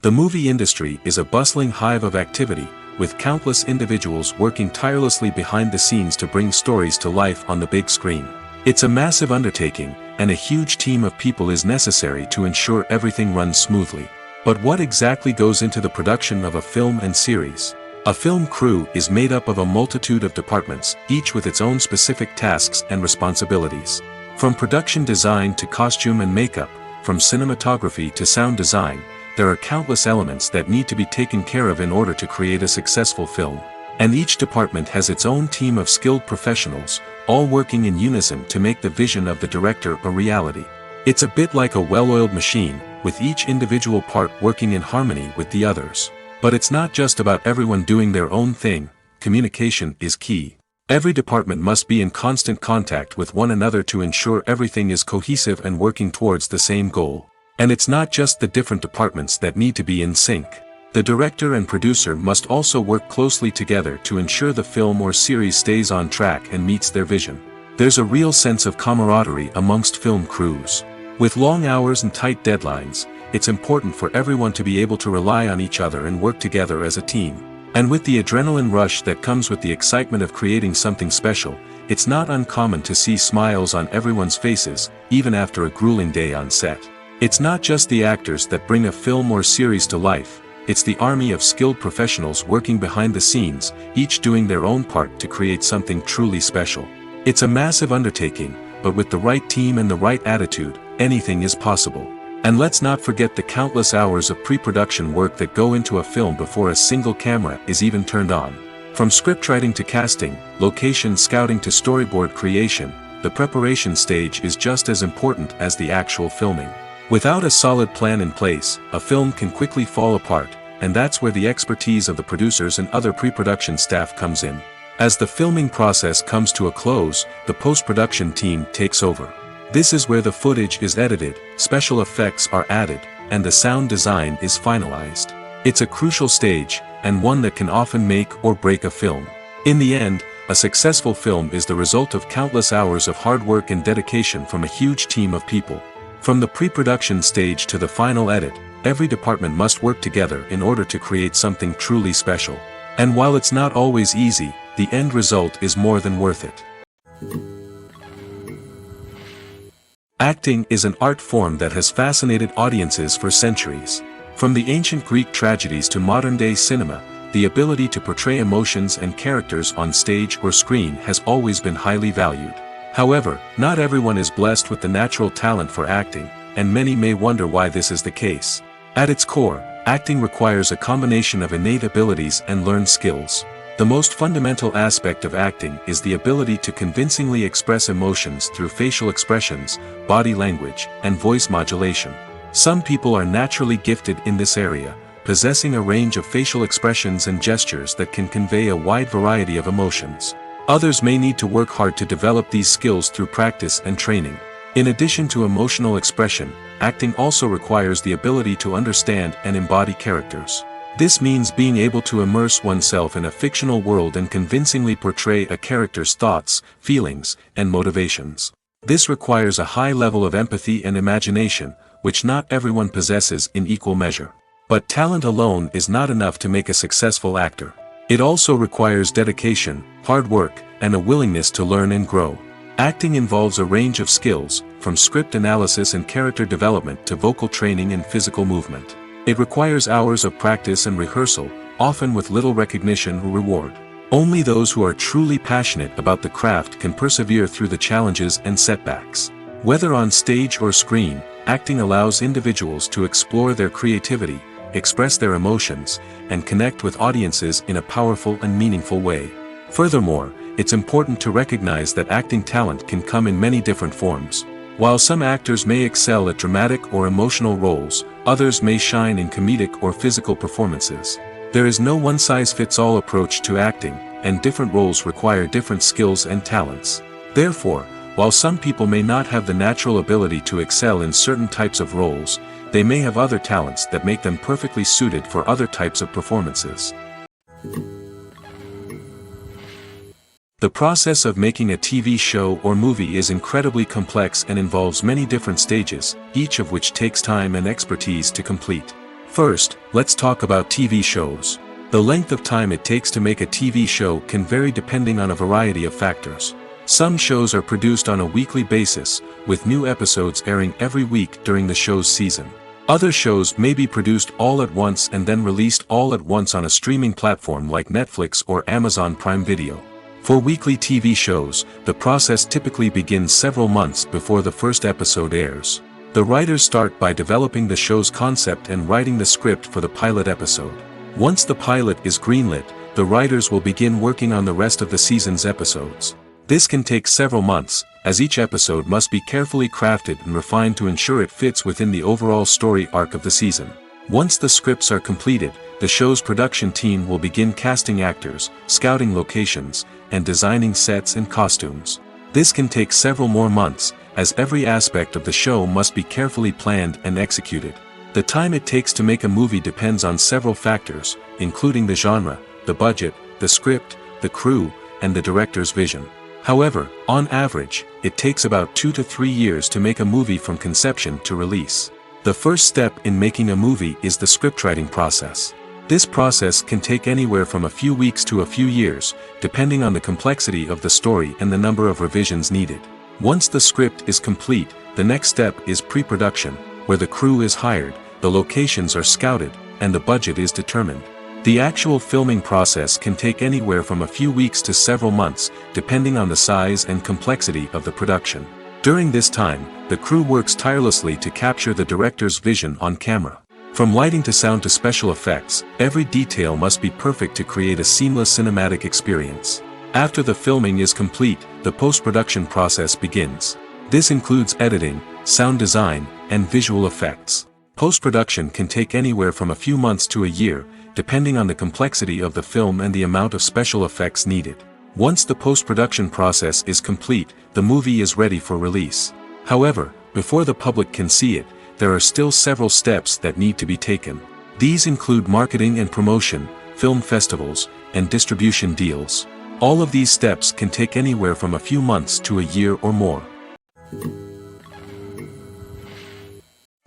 The movie industry is a bustling hive of activity, with countless individuals working tirelessly behind the scenes to bring stories to life on the big screen. It's a massive undertaking, and a huge team of people is necessary to ensure everything runs smoothly. But what exactly goes into the production of a film and series? A film crew is made up of a multitude of departments, each with its own specific tasks and responsibilities. From production design to costume and makeup, from cinematography to sound design, there are countless elements that need to be taken care of in order to create a successful film. And each department has its own team of skilled professionals, all working in unison to make the vision of the director a reality. It's a bit like a well-oiled machine, with each individual part working in harmony with the others. But it's not just about everyone doing their own thing. Communication is key. Every department must be in constant contact with one another to ensure everything is cohesive and working towards the same goal. And it's not just the different departments that need to be in sync. The director and producer must also work closely together to ensure the film or series stays on track and meets their vision. There's a real sense of camaraderie amongst film crews. With long hours and tight deadlines, it's important for everyone to be able to rely on each other and work together as a team. And with the adrenaline rush that comes with the excitement of creating something special, it's not uncommon to see smiles on everyone's faces, even after a grueling day on set. It's not just the actors that bring a film or series to life, it's the army of skilled professionals working behind the scenes, each doing their own part to create something truly special. It's a massive undertaking, but with the right team and the right attitude, anything is possible. And let's not forget the countless hours of pre-production work that go into a film before a single camera is even turned on. From scriptwriting to casting, location scouting to storyboard creation, the preparation stage is just as important as the actual filming. Without a solid plan in place, a film can quickly fall apart, and that's where the expertise of the producers and other pre-production staff comes in. As the filming process comes to a close, the post-production team takes over. This is where the footage is edited, special effects are added, and the sound design is finalized. It's a crucial stage, and one that can often make or break a film. In the end, a successful film is the result of countless hours of hard work and dedication from a huge team of people. From the pre-production stage to the final edit, every department must work together in order to create something truly special. And while it's not always easy, the end result is more than worth it. Acting is an art form that has fascinated audiences for centuries. From the ancient Greek tragedies to modern-day cinema, the ability to portray emotions and characters on stage or screen has always been highly valued. However, not everyone is blessed with the natural talent for acting, and many may wonder why this is the case. At its core, acting requires a combination of innate abilities and learned skills. The most fundamental aspect of acting is the ability to convincingly express emotions through facial expressions, body language, and voice modulation. Some people are naturally gifted in this area, possessing a range of facial expressions and gestures that can convey a wide variety of emotions. Others may need to work hard to develop these skills through practice and training. In addition to emotional expression, acting also requires the ability to understand and embody characters. This means being able to immerse oneself in a fictional world and convincingly portray a character's thoughts, feelings, and motivations. This requires a high level of empathy and imagination, which not everyone possesses in equal measure. But talent alone is not enough to make a successful actor. It also requires dedication, hard work, and a willingness to learn and grow. Acting involves a range of skills, from script analysis and character development to vocal training and physical movement. It requires hours of practice and rehearsal, often with little recognition or reward. Only those who are truly passionate about the craft can persevere through the challenges and setbacks. Whether on stage or screen, acting allows individuals to explore their creativity, express their emotions, and connect with audiences in a powerful and meaningful way. Furthermore, it's important to recognize that acting talent can come in many different forms. While some actors may excel at dramatic or emotional roles, others may shine in comedic or physical performances. There is no one-size-fits-all approach to acting, and different roles require different skills and talents. Therefore, while some people may not have the natural ability to excel in certain types of roles, they may have other talents that make them perfectly suited for other types of performances. The process of making a TV show or movie is incredibly complex and involves many different stages, each of which takes time and expertise to complete. First, let's talk about TV shows. The length of time it takes to make a TV show can vary depending on a variety of factors. Some shows are produced on a weekly basis, with new episodes airing every week during the show's season. Other shows may be produced all at once and then released all at once on a streaming platform like Netflix or Amazon Prime Video. For weekly TV shows, the process typically begins several months before the first episode airs. The writers start by developing the show's concept and writing the script for the pilot episode. Once the pilot is greenlit, the writers will begin working on the rest of the season's episodes. This can take several months, as each episode must be carefully crafted and refined to ensure it fits within the overall story arc of the season. Once the scripts are completed, the show's production team will begin casting actors, scouting locations, and designing sets and costumes. This can take several more months, as every aspect of the show must be carefully planned and executed. The time it takes to make a movie depends on several factors, including the genre, the budget, the script, the crew, and the director's vision. However, on average, it takes about 2 to 3 years to make a movie from conception to release. The first step in making a movie is the scriptwriting process. This process can take anywhere from a few weeks to a few years, depending on the complexity of the story and the number of revisions needed. Once the script is complete, the next step is pre-production, where the crew is hired, the locations are scouted, and the budget is determined. The actual filming process can take anywhere from a few weeks to several months, depending on the size and complexity of the production. During this time, the crew works tirelessly to capture the director's vision on camera. From lighting to sound to special effects, every detail must be perfect to create a seamless cinematic experience. After the filming is complete, the post-production process begins. This includes editing, sound design, and visual effects. Post-production can take anywhere from a few months to a year, depending on the complexity of the film and the amount of special effects needed. Once the post-production process is complete, the movie is ready for release. However, before the public can see it, there are still several steps that need to be taken. These include marketing and promotion, film festivals, and distribution deals. All of these steps can take anywhere from a few months to a year or more.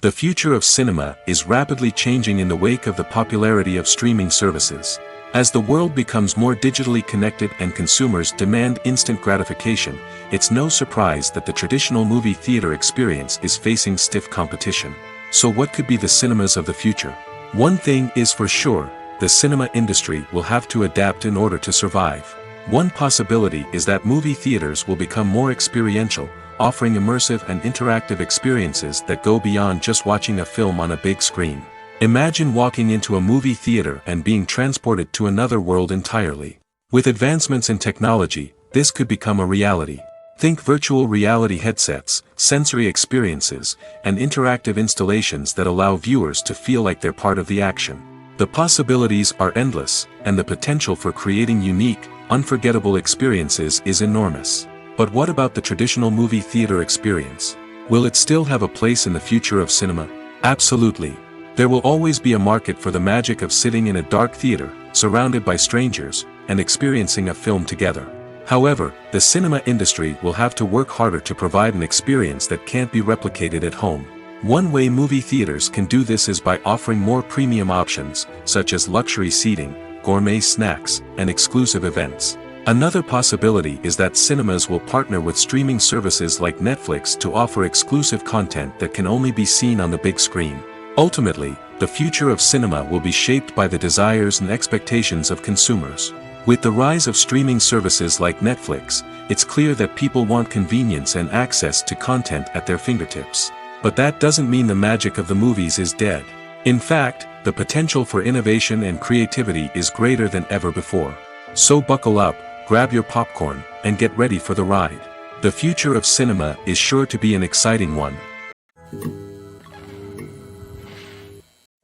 The future of cinema is rapidly changing in the wake of the popularity of streaming services. As the world becomes more digitally connected and consumers demand instant gratification, it's no surprise that the traditional movie theater experience is facing stiff competition. So what could be the cinemas of the future? One thing is for sure, the cinema industry will have to adapt in order to survive. One possibility is that movie theaters will become more experiential, offering immersive and interactive experiences that go beyond just watching a film on a big screen. Imagine walking into a movie theater and being transported to another world entirely. With advancements in technology, this could become a reality. Think virtual reality headsets, sensory experiences, and interactive installations that allow viewers to feel like they're part of the action. The possibilities are endless, and the potential for creating unique, unforgettable experiences is enormous. But what about the traditional movie theater experience? Will it still have a place in the future of cinema? Absolutely. There will always be a market for the magic of sitting in a dark theater, surrounded by strangers, and experiencing a film together. However, the cinema industry will have to work harder to provide an experience that can't be replicated at home. One way movie theaters can do this is by offering more premium options, such as luxury seating, gourmet snacks, and exclusive events. Another possibility is that cinemas will partner with streaming services like Netflix to offer exclusive content that can only be seen on the big screen. Ultimately, the future of cinema will be shaped by the desires and expectations of consumers. With the rise of streaming services like Netflix, it's clear that people want convenience and access to content at their fingertips. But that doesn't mean the magic of the movies is dead. In fact, the potential for innovation and creativity is greater than ever before. So buckle up, grab your popcorn, and get ready for the ride. The future of cinema is sure to be an exciting one.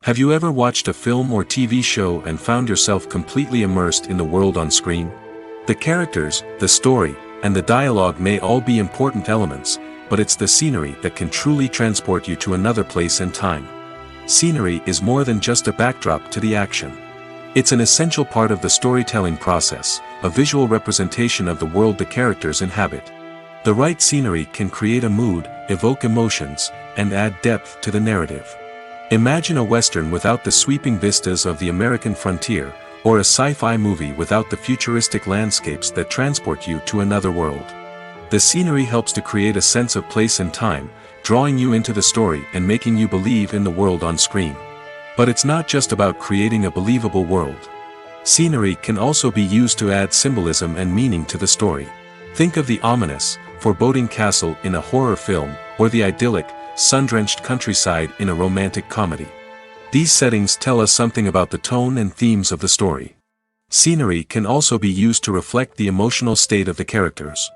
Have you ever watched a film or TV show and found yourself completely immersed in the world on screen? The characters, the story, and the dialogue may all be important elements, but it's the scenery that can truly transport you to another place and time. Scenery is more than just a backdrop to the action. It's an essential part of the storytelling process, a visual representation of the world the characters inhabit. The right scenery can create a mood, evoke emotions, and add depth to the narrative. Imagine a Western without the sweeping vistas of the American frontier, or a sci-fi movie without the futuristic landscapes that transport you to another world. The scenery helps to create a sense of place and time, drawing you into the story and making you believe in the world on screen. But it's not just about creating a believable world. Scenery can also be used to add symbolism and meaning to the story. Think of the ominous, foreboding castle in a horror film, or the idyllic, sun-drenched countryside in a romantic comedy. These settings tell us something about the tone and themes of the story. Scenery can also be used to reflect the emotional state of the characters.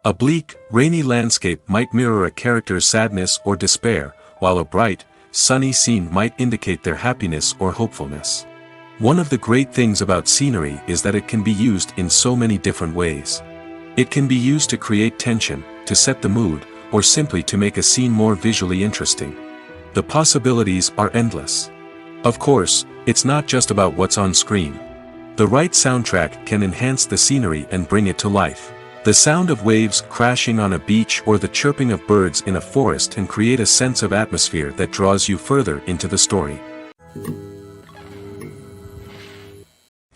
A bleak, rainy landscape might mirror a character's sadness or despair, while a bright, sunny scene might indicate their happiness or hopefulness. One of the great things about scenery is that it can be used in so many different ways. It can be used to create tension, to set the mood, or simply to make a scene more visually interesting. The possibilities are endless. Of course, it's not just about what's on screen. The right soundtrack can enhance the scenery and bring it to life. The sound of waves crashing on a beach or the chirping of birds in a forest can create a sense of atmosphere that draws you further into the story.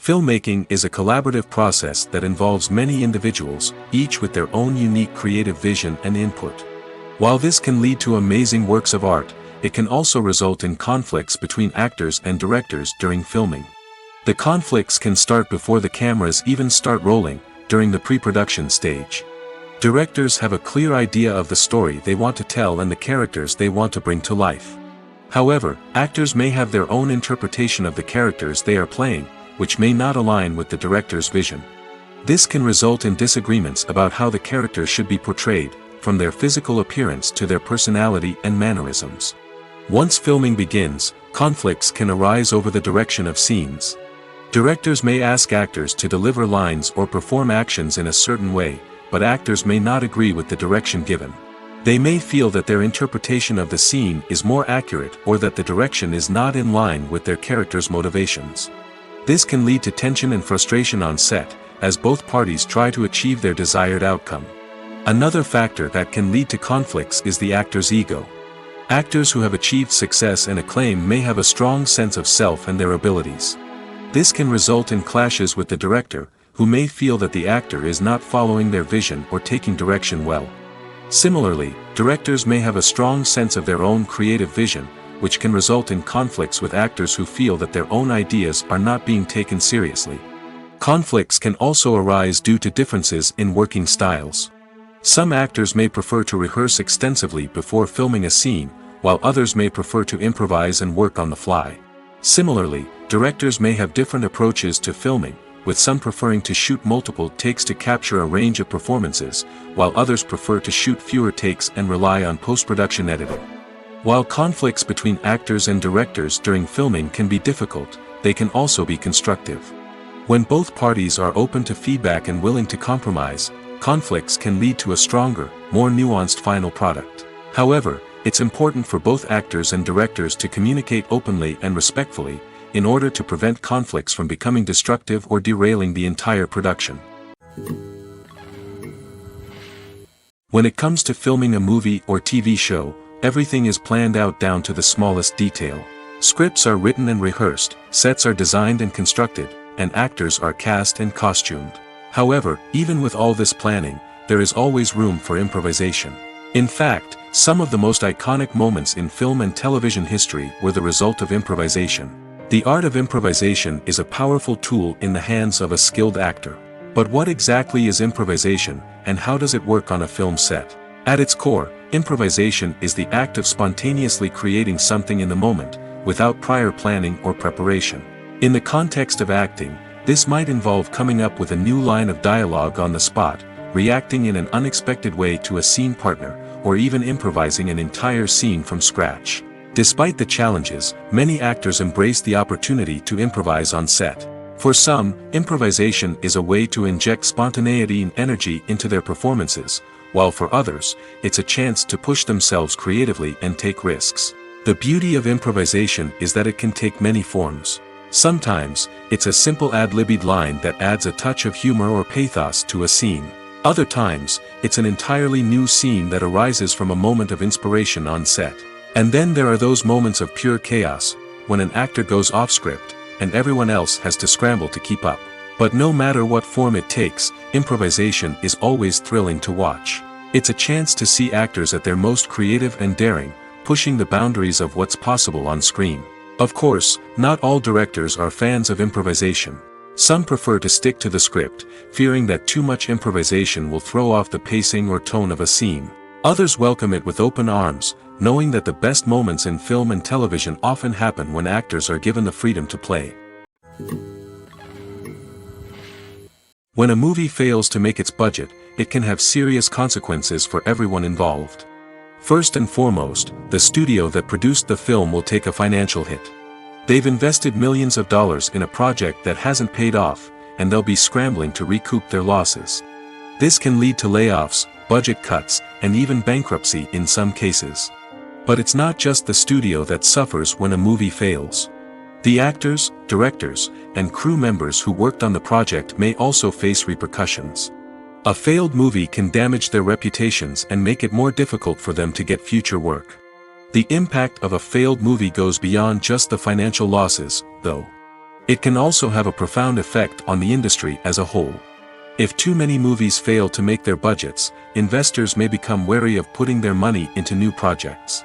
Filmmaking is a collaborative process that involves many individuals, each with their own unique creative vision and input. While this can lead to amazing works of art, it can also result in conflicts between actors and directors during filming. The conflicts can start before the cameras even start rolling, during the pre-production stage. Directors have a clear idea of the story they want to tell and the characters they want to bring to life. However, actors may have their own interpretation of the characters they are playing, which may not align with the director's vision. This can result in disagreements about how the characters should be portrayed, from their physical appearance to their personality and mannerisms. Once filming begins, conflicts can arise over the direction of scenes. Directors may ask actors to deliver lines or perform actions in a certain way, but actors may not agree with the direction given. They may feel that their interpretation of the scene is more accurate or that the direction is not in line with their character's motivations. This can lead to tension and frustration on set, as both parties try to achieve their desired outcome. Another factor that can lead to conflicts is the actor's ego. Actors who have achieved success and acclaim may have a strong sense of self and their abilities. This can result in clashes with the director, who may feel that the actor is not following their vision or taking direction well. Similarly, directors may have a strong sense of their own creative vision, which can result in conflicts with actors who feel that their own ideas are not being taken seriously. Conflicts can also arise due to differences in working styles. Some actors may prefer to rehearse extensively before filming a scene, while others may prefer to improvise and work on the fly. Similarly, directors may have different approaches to filming, with some preferring to shoot multiple takes to capture a range of performances, while others prefer to shoot fewer takes and rely on post-production editing. While conflicts between actors and directors during filming can be difficult, they can also be constructive. When both parties are open to feedback and willing to compromise, conflicts can lead to a stronger, more nuanced final product. However, it's important for both actors and directors to communicate openly and respectfully, in order to prevent conflicts from becoming destructive or derailing the entire production. When it comes to filming a movie or TV show, everything is planned out down to the smallest detail. Scripts are written and rehearsed, sets are designed and constructed, and actors are cast and costumed. However, even with all this planning, there is always room for improvisation. In fact, some of the most iconic moments in film and television history were the result of improvisation. The art of improvisation is a powerful tool in the hands of a skilled actor. But what exactly is improvisation, and how does it work on a film set? At its core, improvisation is the act of spontaneously creating something in the moment, without prior planning or preparation. In the context of acting, this might involve coming up with a new line of dialogue on the spot, reacting in an unexpected way to a scene partner, or even improvising an entire scene from scratch. Despite the challenges, many actors embrace the opportunity to improvise on set. For some, improvisation is a way to inject spontaneity and energy into their performances, while for others, it's a chance to push themselves creatively and take risks. The beauty of improvisation is that it can take many forms. Sometimes, it's a simple ad-libbed line that adds a touch of humor or pathos to a scene. Other times, it's an entirely new scene that arises from a moment of inspiration on set. And then there are those moments of pure chaos, when an actor goes off script, and everyone else has to scramble to keep up. But no matter what form it takes, improvisation is always thrilling to watch. It's a chance to see actors at their most creative and daring, pushing the boundaries of what's possible on screen. Of course, not all directors are fans of improvisation. Some prefer to stick to the script, fearing that too much improvisation will throw off the pacing or tone of a scene. Others welcome it with open arms, knowing that the best moments in film and television often happen when actors are given the freedom to play. When a movie fails to make its budget, it can have serious consequences for everyone involved. First and foremost, the studio that produced the film will take a financial hit. They've invested millions of dollars in a project that hasn't paid off, and they'll be scrambling to recoup their losses. This can lead to layoffs, budget cuts, and even bankruptcy in some cases. But it's not just the studio that suffers when a movie fails. The actors, directors, and crew members who worked on the project may also face repercussions. A failed movie can damage their reputations and make it more difficult for them to get future work. The impact of a failed movie goes beyond just the financial losses, though. It can also have a profound effect on the industry as a whole. If too many movies fail to make their budgets, investors may become wary of putting their money into new projects.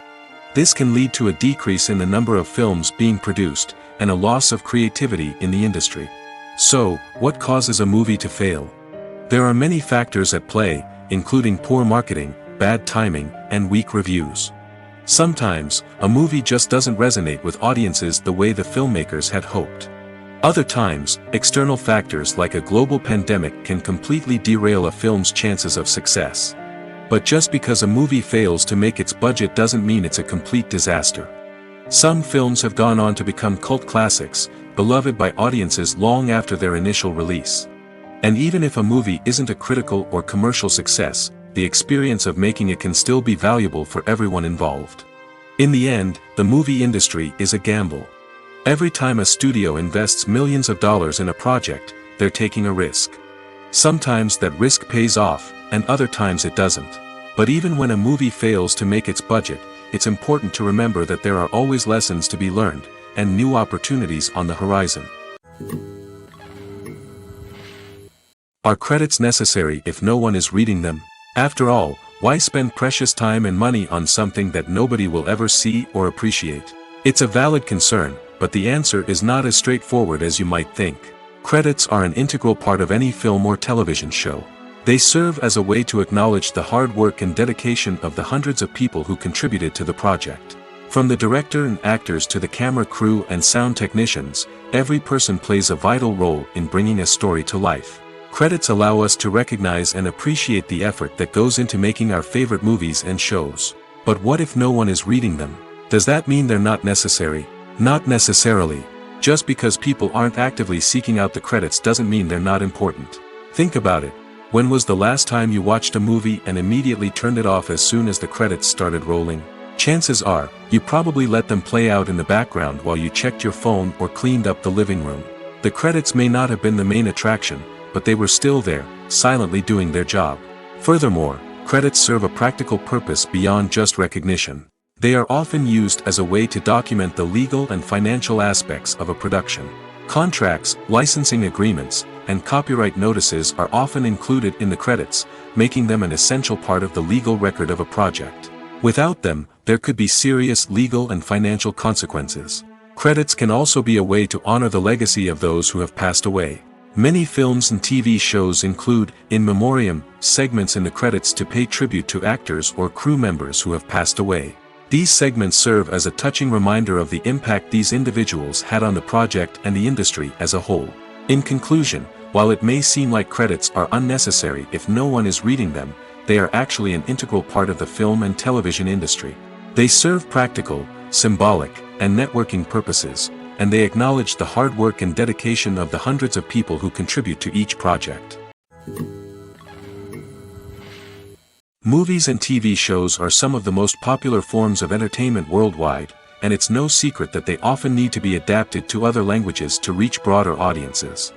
This can lead to a decrease in the number of films being produced, and a loss of creativity in the industry. So, what causes a movie to fail? There are many factors at play, including poor marketing, bad timing, and weak reviews. Sometimes, a movie just doesn't resonate with audiences the way the filmmakers had hoped. Other times, external factors like a global pandemic can completely derail a film's chances of success. But just because a movie fails to make its budget doesn't mean it's a complete disaster. Some films have gone on to become cult classics, beloved by audiences long after their initial release. And even if a movie isn't a critical or commercial success, the experience of making it can still be valuable for everyone involved. In the end, the movie industry is a gamble. Every time a studio invests millions of dollars in a project, they're taking a risk. Sometimes that risk pays off, and other times it doesn't. But even when a movie fails to make its budget, it's important to remember that there are always lessons to be learned, and new opportunities on the horizon. Are credits necessary if no one is reading them? After all, why spend precious time and money on something that nobody will ever see or appreciate? It's a valid concern, but the answer is not as straightforward as you might think. Credits are an integral part of any film or television show. They serve as a way to acknowledge the hard work and dedication of the hundreds of people who contributed to the project. From the director and actors to the camera crew and sound technicians, every person plays a vital role in bringing a story to life. Credits allow us to recognize and appreciate the effort that goes into making our favorite movies and shows. But what if no one is reading them? Does that mean they're not necessary? Not necessarily. Just because people aren't actively seeking out the credits doesn't mean they're not important. Think about it. When was the last time you watched a movie and immediately turned it off as soon as the credits started rolling? Chances are, you probably let them play out in the background while you checked your phone or cleaned up the living room. The credits may not have been the main attraction, but they were still there, silently doing their job. Furthermore, credits serve a practical purpose beyond just recognition. They are often used as a way to document the legal and financial aspects of a production. Contracts, licensing agreements, and copyright notices are often included in the credits, making them an essential part of the legal record of a project. Without them, there could be serious legal and financial consequences. Credits can also be a way to honor the legacy of those who have passed away. Many films and TV shows include, in memoriam, segments in the credits to pay tribute to actors or crew members who have passed away. These segments serve as a touching reminder of the impact these individuals had on the project and the industry as a whole. In conclusion, while it may seem like credits are unnecessary if no one is reading them, they are actually an integral part of the film and television industry. They serve practical, symbolic, and networking purposes, and they acknowledge the hard work and dedication of the hundreds of people who contribute to each project. Movies and TV shows are some of the most popular forms of entertainment worldwide, and it's no secret that they often need to be adapted to other languages to reach broader audiences.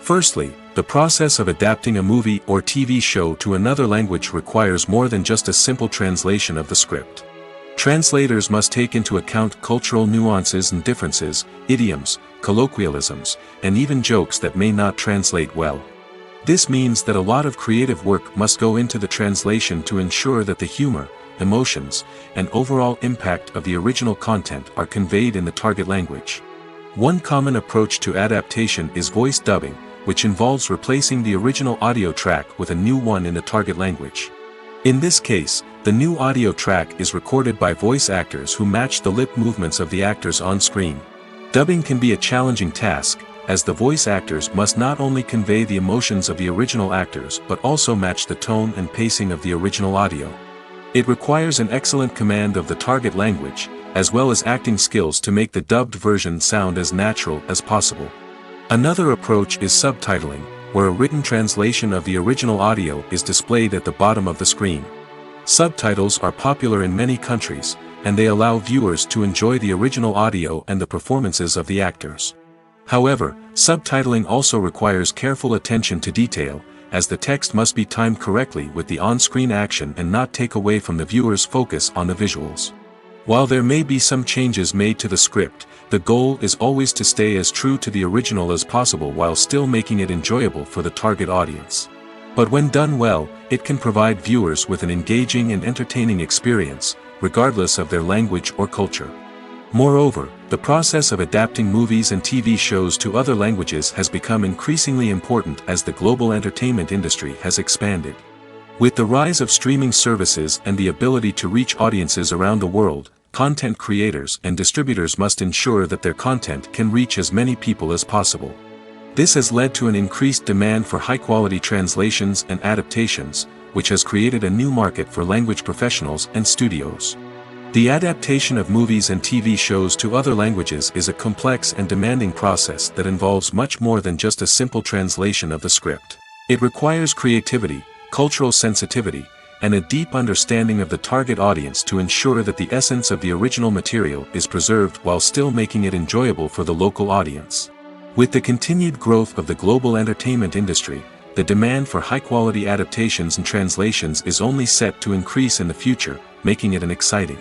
Firstly, the process of adapting a movie or TV show to another language requires more than just a simple translation of the script. Translators must take into account cultural nuances and differences, idioms, colloquialisms, and even jokes that may not translate well. This means that a lot of creative work must go into the translation to ensure that the humor, emotions, and overall impact of the original content are conveyed in the target language. One common approach to adaptation is voice dubbing, which involves replacing the original audio track with a new one in the target language. In this case, the new audio track is recorded by voice actors who match the lip movements of the actors on screen. Dubbing can be a challenging task, as the voice actors must not only convey the emotions of the original actors but also match the tone and pacing of the original audio. It requires an excellent command of the target language, as well as acting skills to make the dubbed version sound as natural as possible. Another approach is subtitling, where a written translation of the original audio is displayed at the bottom of the screen. Subtitles are popular in many countries, and they allow viewers to enjoy the original audio and the performances of the actors. However, subtitling also requires careful attention to detail, as the text must be timed correctly with the on-screen action and not take away from the viewer's focus on the visuals. While there may be some changes made to the script, the goal is always to stay as true to the original as possible while still making it enjoyable for the target audience. But when done well, it can provide viewers with an engaging and entertaining experience, regardless of their language or culture. Moreover, the process of adapting movies and TV shows to other languages has become increasingly important as the global entertainment industry has expanded. With the rise of streaming services and the ability to reach audiences around the world, content creators and distributors must ensure that their content can reach as many people as possible. This has led to an increased demand for high-quality translations and adaptations, which has created a new market for language professionals and studios. The adaptation of movies and TV shows to other languages is a complex and demanding process that involves much more than just a simple translation of the script. It requires creativity, cultural sensitivity, and a deep understanding of the target audience to ensure that the essence of the original material is preserved while still making it enjoyable for the local audience. With the continued growth of the global entertainment industry, the demand for high-quality adaptations and translations is only set to increase in the future, making it an exciting.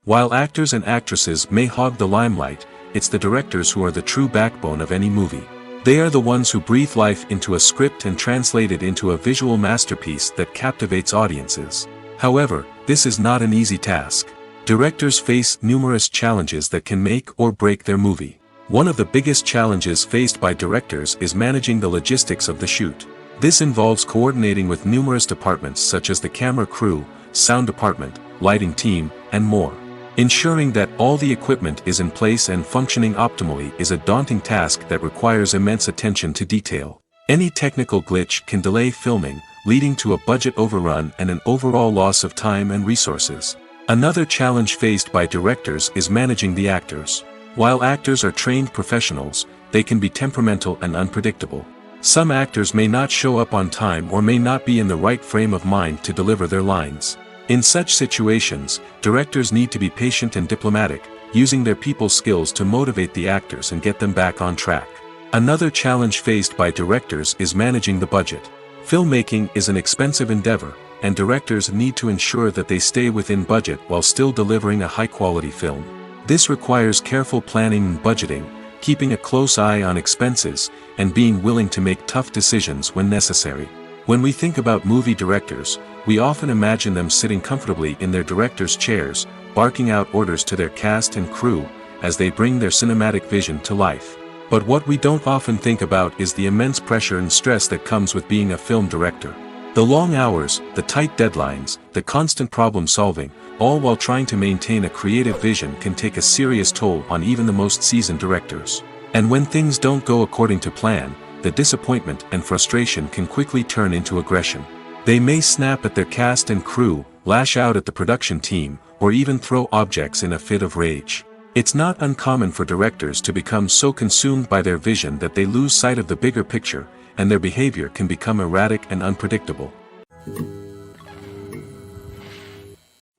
While actors and actresses may hog the limelight, it's the directors who are the true backbone of any movie. They are the ones who breathe life into a script and translate it into a visual masterpiece that captivates audiences. However, this is not an easy task. Directors face numerous challenges that can make or break their movie. One of the biggest challenges faced by directors is managing the logistics of the shoot. This involves coordinating with numerous departments such as the camera crew, sound department, lighting team, and more. Ensuring that all the equipment is in place and functioning optimally is a daunting task that requires immense attention to detail. Any technical glitch can delay filming, leading to a budget overrun and an overall loss of time and resources. Another challenge faced by directors is managing the actors. While actors are trained professionals, they can be temperamental and unpredictable. Some actors may not show up on time or may not be in the right frame of mind to deliver their lines. In such situations, directors need to be patient and diplomatic, using their people skills to motivate the actors and get them back on track. Another challenge faced by directors is managing the budget. Filmmaking is an expensive endeavor, and directors need to ensure that they stay within budget while still delivering a high-quality film. This requires careful planning and budgeting, keeping a close eye on expenses, and being willing to make tough decisions when necessary. When we think about movie directors, we often imagine them sitting comfortably in their director's chairs, barking out orders to their cast and crew, as they bring their cinematic vision to life. But what we don't often think about is the immense pressure and stress that comes with being a film director. The long hours, the tight deadlines, the constant problem solving, all while trying to maintain a creative vision can take a serious toll on even the most seasoned directors. And when things don't go according to plan, the disappointment and frustration can quickly turn into aggression. They may snap at their cast and crew, lash out at the production team, or even throw objects in a fit of rage. It's not uncommon for directors to become so consumed by their vision that they lose sight of the bigger picture, and their behavior can become erratic and unpredictable.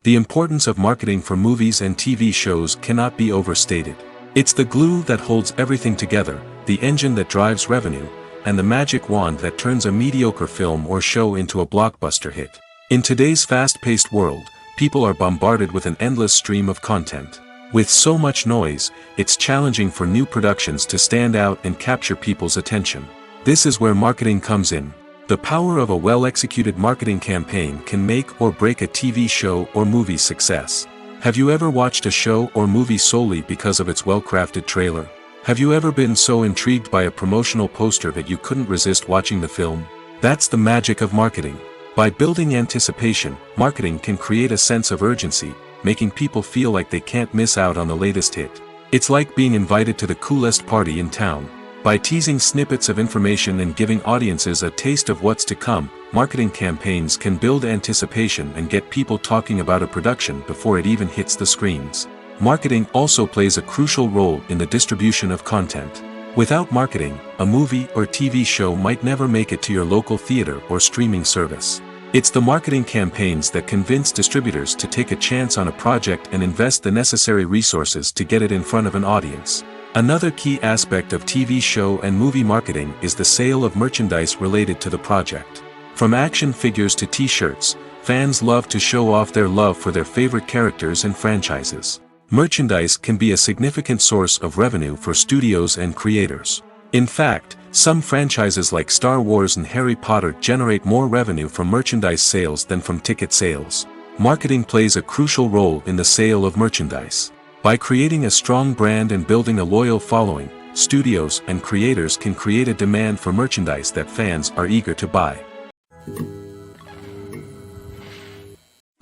The importance of marketing for movies and TV shows cannot be overstated. It's the glue that holds everything together, the engine that drives revenue, and the magic wand that turns a mediocre film or show into a blockbuster hit. In today's fast-paced world, people are bombarded with an endless stream of content. With so much noise, it's challenging for new productions to stand out and capture people's attention. This is where marketing comes in. The power of a well-executed marketing campaign can make or break a TV show or movie's success. Have you ever watched a show or movie solely because of its well-crafted trailer? Have you ever been so intrigued by a promotional poster that you couldn't resist watching the film? That's the magic of marketing. By building anticipation, marketing can create a sense of urgency, making people feel like they can't miss out on the latest hit. It's like being invited to the coolest party in town. By teasing snippets of information and giving audiences a taste of what's to come, marketing campaigns can build anticipation and get people talking about a production before it even hits the screens. Marketing also plays a crucial role in the distribution of content. Without marketing, a movie or TV show might never make it to your local theater or streaming service. It's the marketing campaigns that convince distributors to take a chance on a project and invest the necessary resources to get it in front of an audience. Another key aspect of TV show and movie marketing is the sale of merchandise related to the project. From action figures to t-shirts, fans love to show off their love for their favorite characters and franchises. Merchandise can be a significant source of revenue for studios and creators. In fact, some franchises like Star Wars and Harry Potter generate more revenue from merchandise sales than from ticket sales. Marketing plays a crucial role in the sale of merchandise. By creating a strong brand and building a loyal following, studios and creators can create a demand for merchandise that fans are eager to buy.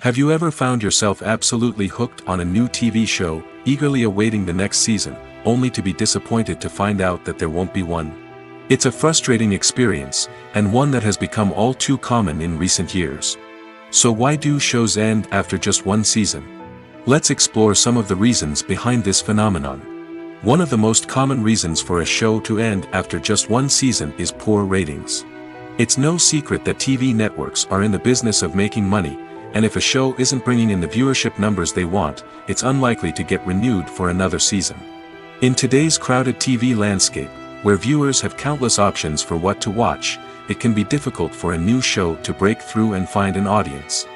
Have you ever found yourself absolutely hooked on a new TV show, eagerly awaiting the next season, only to be disappointed to find out that there won't be one? It's a frustrating experience, and one that has become all too common in recent years. So why do shows end after just one season? Let's explore some of the reasons behind this phenomenon. One of the most common reasons for a show to end after just one season is poor ratings. It's no secret that TV networks are in the business of making money, and if a show isn't bringing in the viewership numbers they want, it's unlikely to get renewed for another season. In today's crowded TV landscape, where viewers have countless options for what to watch, it can be difficult for a new show to break through and find an audience.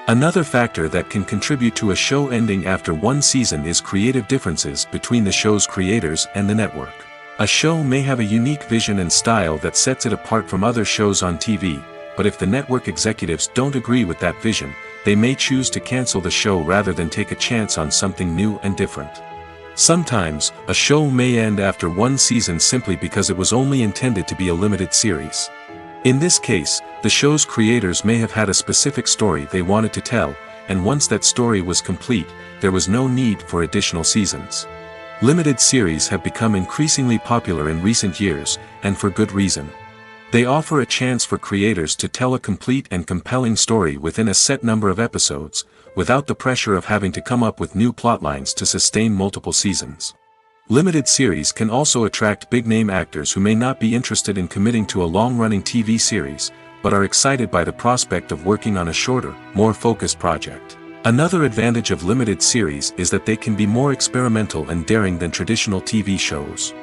Another factor that can contribute to a show ending after one season is creative differences between the show's creators and the network. A show may have a unique vision and style that sets it apart from other shows on TV, but if the network executives don't agree with that vision, they may choose to cancel the show rather than take a chance on something new and different. Sometimes, a show may end after one season simply because it was only intended to be a limited series. In this case, the show's creators may have had a specific story they wanted to tell, and once that story was complete, there was no need for additional seasons. Limited series have become increasingly popular in recent years, and for good reason. They offer a chance for creators to tell a complete and compelling story within a set number of episodes, without the pressure of having to come up with new plotlines to sustain multiple seasons. Limited series can also attract big-name actors who may not be interested in committing to a long-running TV series, but are excited by the prospect of working on a shorter, more focused project. Another advantage of limited series is that they can be more experimental and daring than traditional TV shows.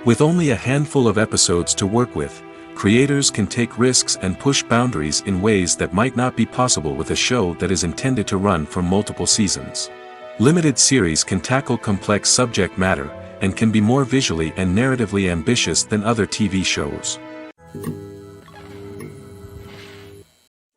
With only a handful of episodes to work with, creators can take risks and push boundaries in ways that might not be possible with a show that is intended to run for multiple seasons. Limited series can tackle complex subject matter, and can be more visually and narratively ambitious than other TV shows.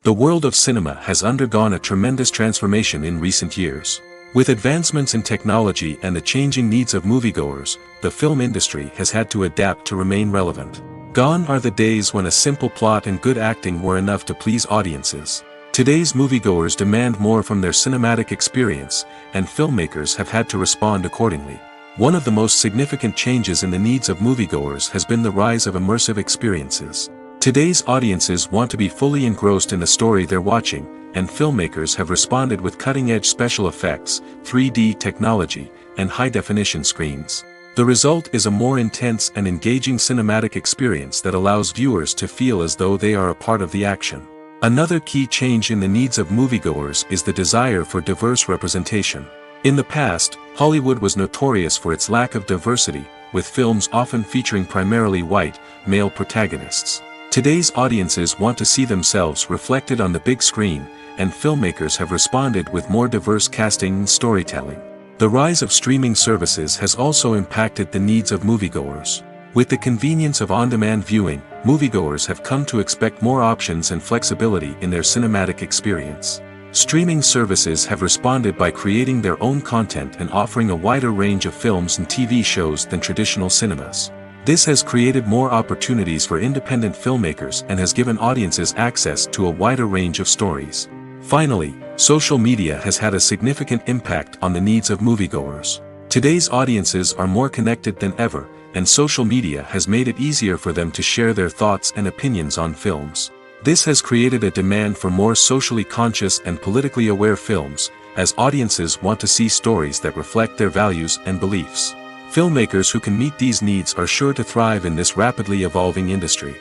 The world of cinema has undergone a tremendous transformation in recent years. With advancements in technology and the changing needs of moviegoers, the film industry has had to adapt to remain relevant. Gone are the days when a simple plot and good acting were enough to please audiences. Today's moviegoers demand more from their cinematic experience, and filmmakers have had to respond accordingly. One of the most significant changes in the needs of moviegoers has been the rise of immersive experiences. Today's audiences want to be fully engrossed in the story they're watching, and filmmakers have responded with cutting-edge special effects, 3D technology, and high-definition screens. The result is a more intense and engaging cinematic experience that allows viewers to feel as though they are a part of the action. Another key change in the needs of moviegoers is the desire for diverse representation. In the past, Hollywood was notorious for its lack of diversity, with films often featuring primarily white, male protagonists. Today's audiences want to see themselves reflected on the big screen, and filmmakers have responded with more diverse casting and storytelling. The rise of streaming services has also impacted the needs of moviegoers. With the convenience of on-demand viewing, moviegoers have come to expect more options and flexibility in their cinematic experience. Streaming services have responded by creating their own content and offering a wider range of films and TV shows than traditional cinemas. This has created more opportunities for independent filmmakers and has given audiences access to a wider range of stories. Finally, social media has had a significant impact on the needs of moviegoers. Today's audiences are more connected than ever, and social media has made it easier for them to share their thoughts and opinions on films. This has created a demand for more socially conscious and politically aware films, as audiences want to see stories that reflect their values and beliefs. Filmmakers who can meet these needs are sure to thrive in this rapidly evolving industry.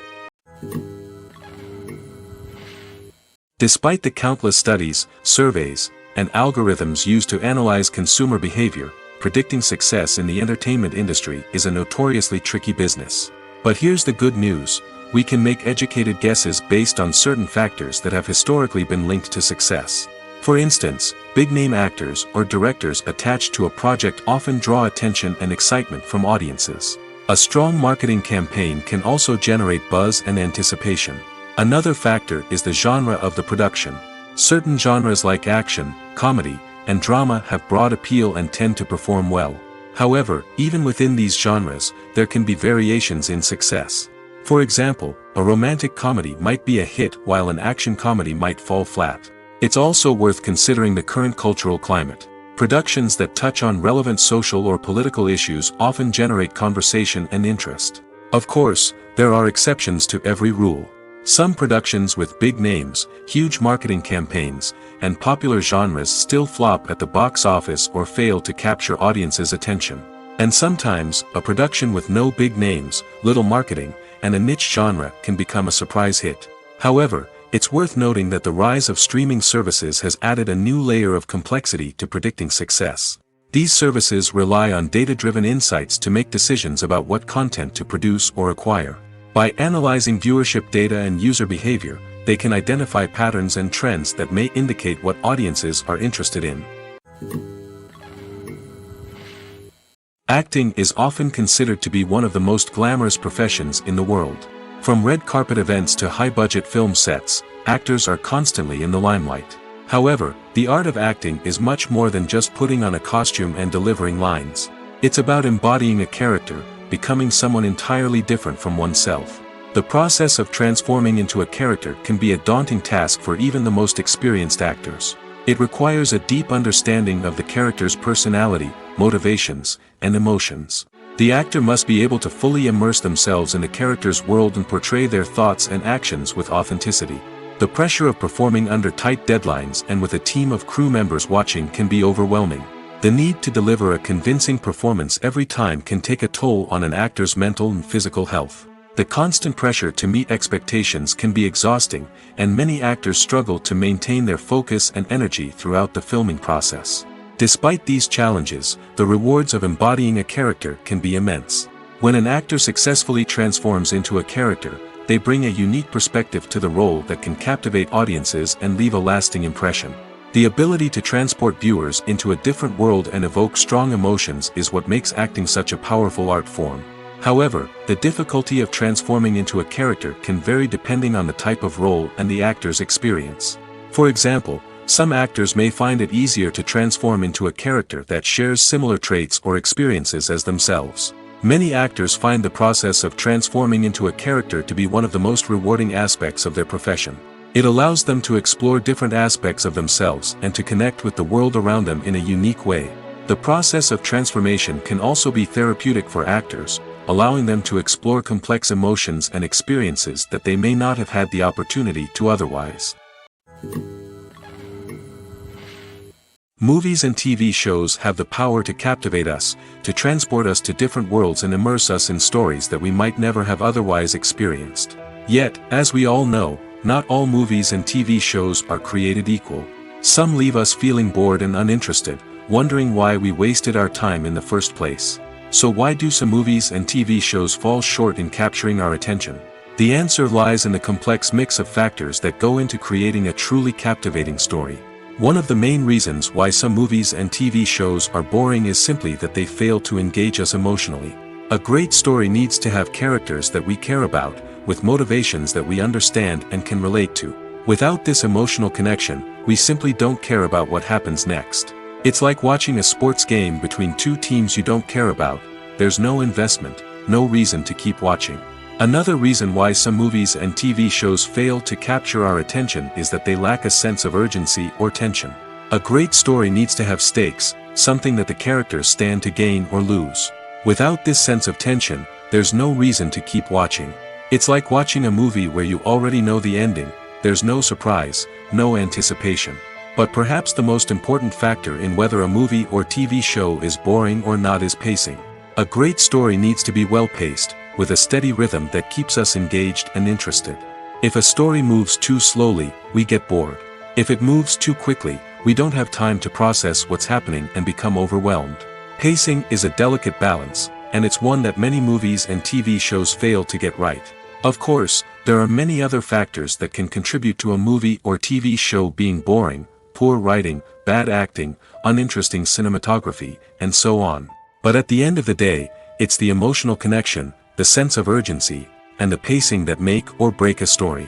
Despite the countless studies, surveys, and algorithms used to analyze consumer behavior, predicting success in the entertainment industry is a notoriously tricky business. But here's the good news: we can make educated guesses based on certain factors that have historically been linked to success. For instance, big-name actors or directors attached to a project often draw attention and excitement from audiences. A strong marketing campaign can also generate buzz and anticipation. Another factor is the genre of the production. Certain genres like action, comedy, and drama have broad appeal and tend to perform well. However, even within these genres, there can be variations in success. For example, a romantic comedy might be a hit while an action comedy might fall flat. It's also worth considering the current cultural climate. Productions that touch on relevant social or political issues often generate conversation and interest. Of course, there are exceptions to every rule. Some productions with big names, huge marketing campaigns, and popular genres still flop at the box office or fail to capture audiences' attention. And sometimes, a production with no big names, little marketing, and a niche genre can become a surprise hit. However, it's worth noting that the rise of streaming services has added a new layer of complexity to predicting success. These services rely on data-driven insights to make decisions about what content to produce or acquire. By analyzing viewership data and user behavior, they can identify patterns and trends that may indicate what audiences are interested in. Acting is often considered to be one of the most glamorous professions in the world. From red carpet events to high-budget film sets, actors are constantly in the limelight. However, the art of acting is much more than just putting on a costume and delivering lines. It's about embodying a character, becoming someone entirely different from oneself. The process of transforming into a character can be a daunting task for even the most experienced actors. It requires a deep understanding of the character's personality, motivations, and emotions. The actor must be able to fully immerse themselves in the character's world and portray their thoughts and actions with authenticity. The pressure of performing under tight deadlines and with a team of crew members watching can be overwhelming. The need to deliver a convincing performance every time can take a toll on an actor's mental and physical health. The constant pressure to meet expectations can be exhausting, and many actors struggle to maintain their focus and energy throughout the filming process. Despite these challenges, the rewards of embodying a character can be immense. When an actor successfully transforms into a character, they bring a unique perspective to the role that can captivate audiences and leave a lasting impression. The ability to transport viewers into a different world and evoke strong emotions is what makes acting such a powerful art form. However, the difficulty of transforming into a character can vary depending on the type of role and the actor's experience. For example, some actors may find it easier to transform into a character that shares similar traits or experiences as themselves. Many actors find the process of transforming into a character to be one of the most rewarding aspects of their profession. It allows them to explore different aspects of themselves and to connect with the world around them in a unique way. The process of transformation can also be therapeutic for actors, allowing them to explore complex emotions and experiences that they may not have had the opportunity to otherwise. Movies and TV shows have the power to captivate us, to transport us to different worlds and immerse us in stories that we might never have otherwise experienced. Yet, as we all know, not all movies and TV shows are created equal. Some leave us feeling bored and uninterested, wondering why we wasted our time in the first place. So why do some movies and TV shows fall short in capturing our attention? The answer lies in the complex mix of factors that go into creating a truly captivating story. One of the main reasons why some movies and TV shows are boring is simply that they fail to engage us emotionally. A great story needs to have characters that we care about, with motivations that we understand and can relate to. Without this emotional connection, we simply don't care about what happens next. It's like watching a sports game between two teams you don't care about. There's no investment, no reason to keep watching. Another reason why some movies and TV shows fail to capture our attention is that they lack a sense of urgency or tension. A great story needs to have stakes, something that the characters stand to gain or lose. Without this sense of tension, there's no reason to keep watching. It's like watching a movie where you already know the ending. There's no surprise, no anticipation. But perhaps the most important factor in whether a movie or TV show is boring or not is pacing. A great story needs to be well-paced, with a steady rhythm that keeps us engaged and interested. If a story moves too slowly, we get bored. If it moves too quickly, we don't have time to process what's happening and become overwhelmed. Pacing is a delicate balance, and it's one that many movies and TV shows fail to get right. Of course, there are many other factors that can contribute to a movie or TV show being boring: poor writing, bad acting, uninteresting cinematography, and so on. But at the end of the day, it's the emotional connection, the sense of urgency, and the pacing that make or break a story.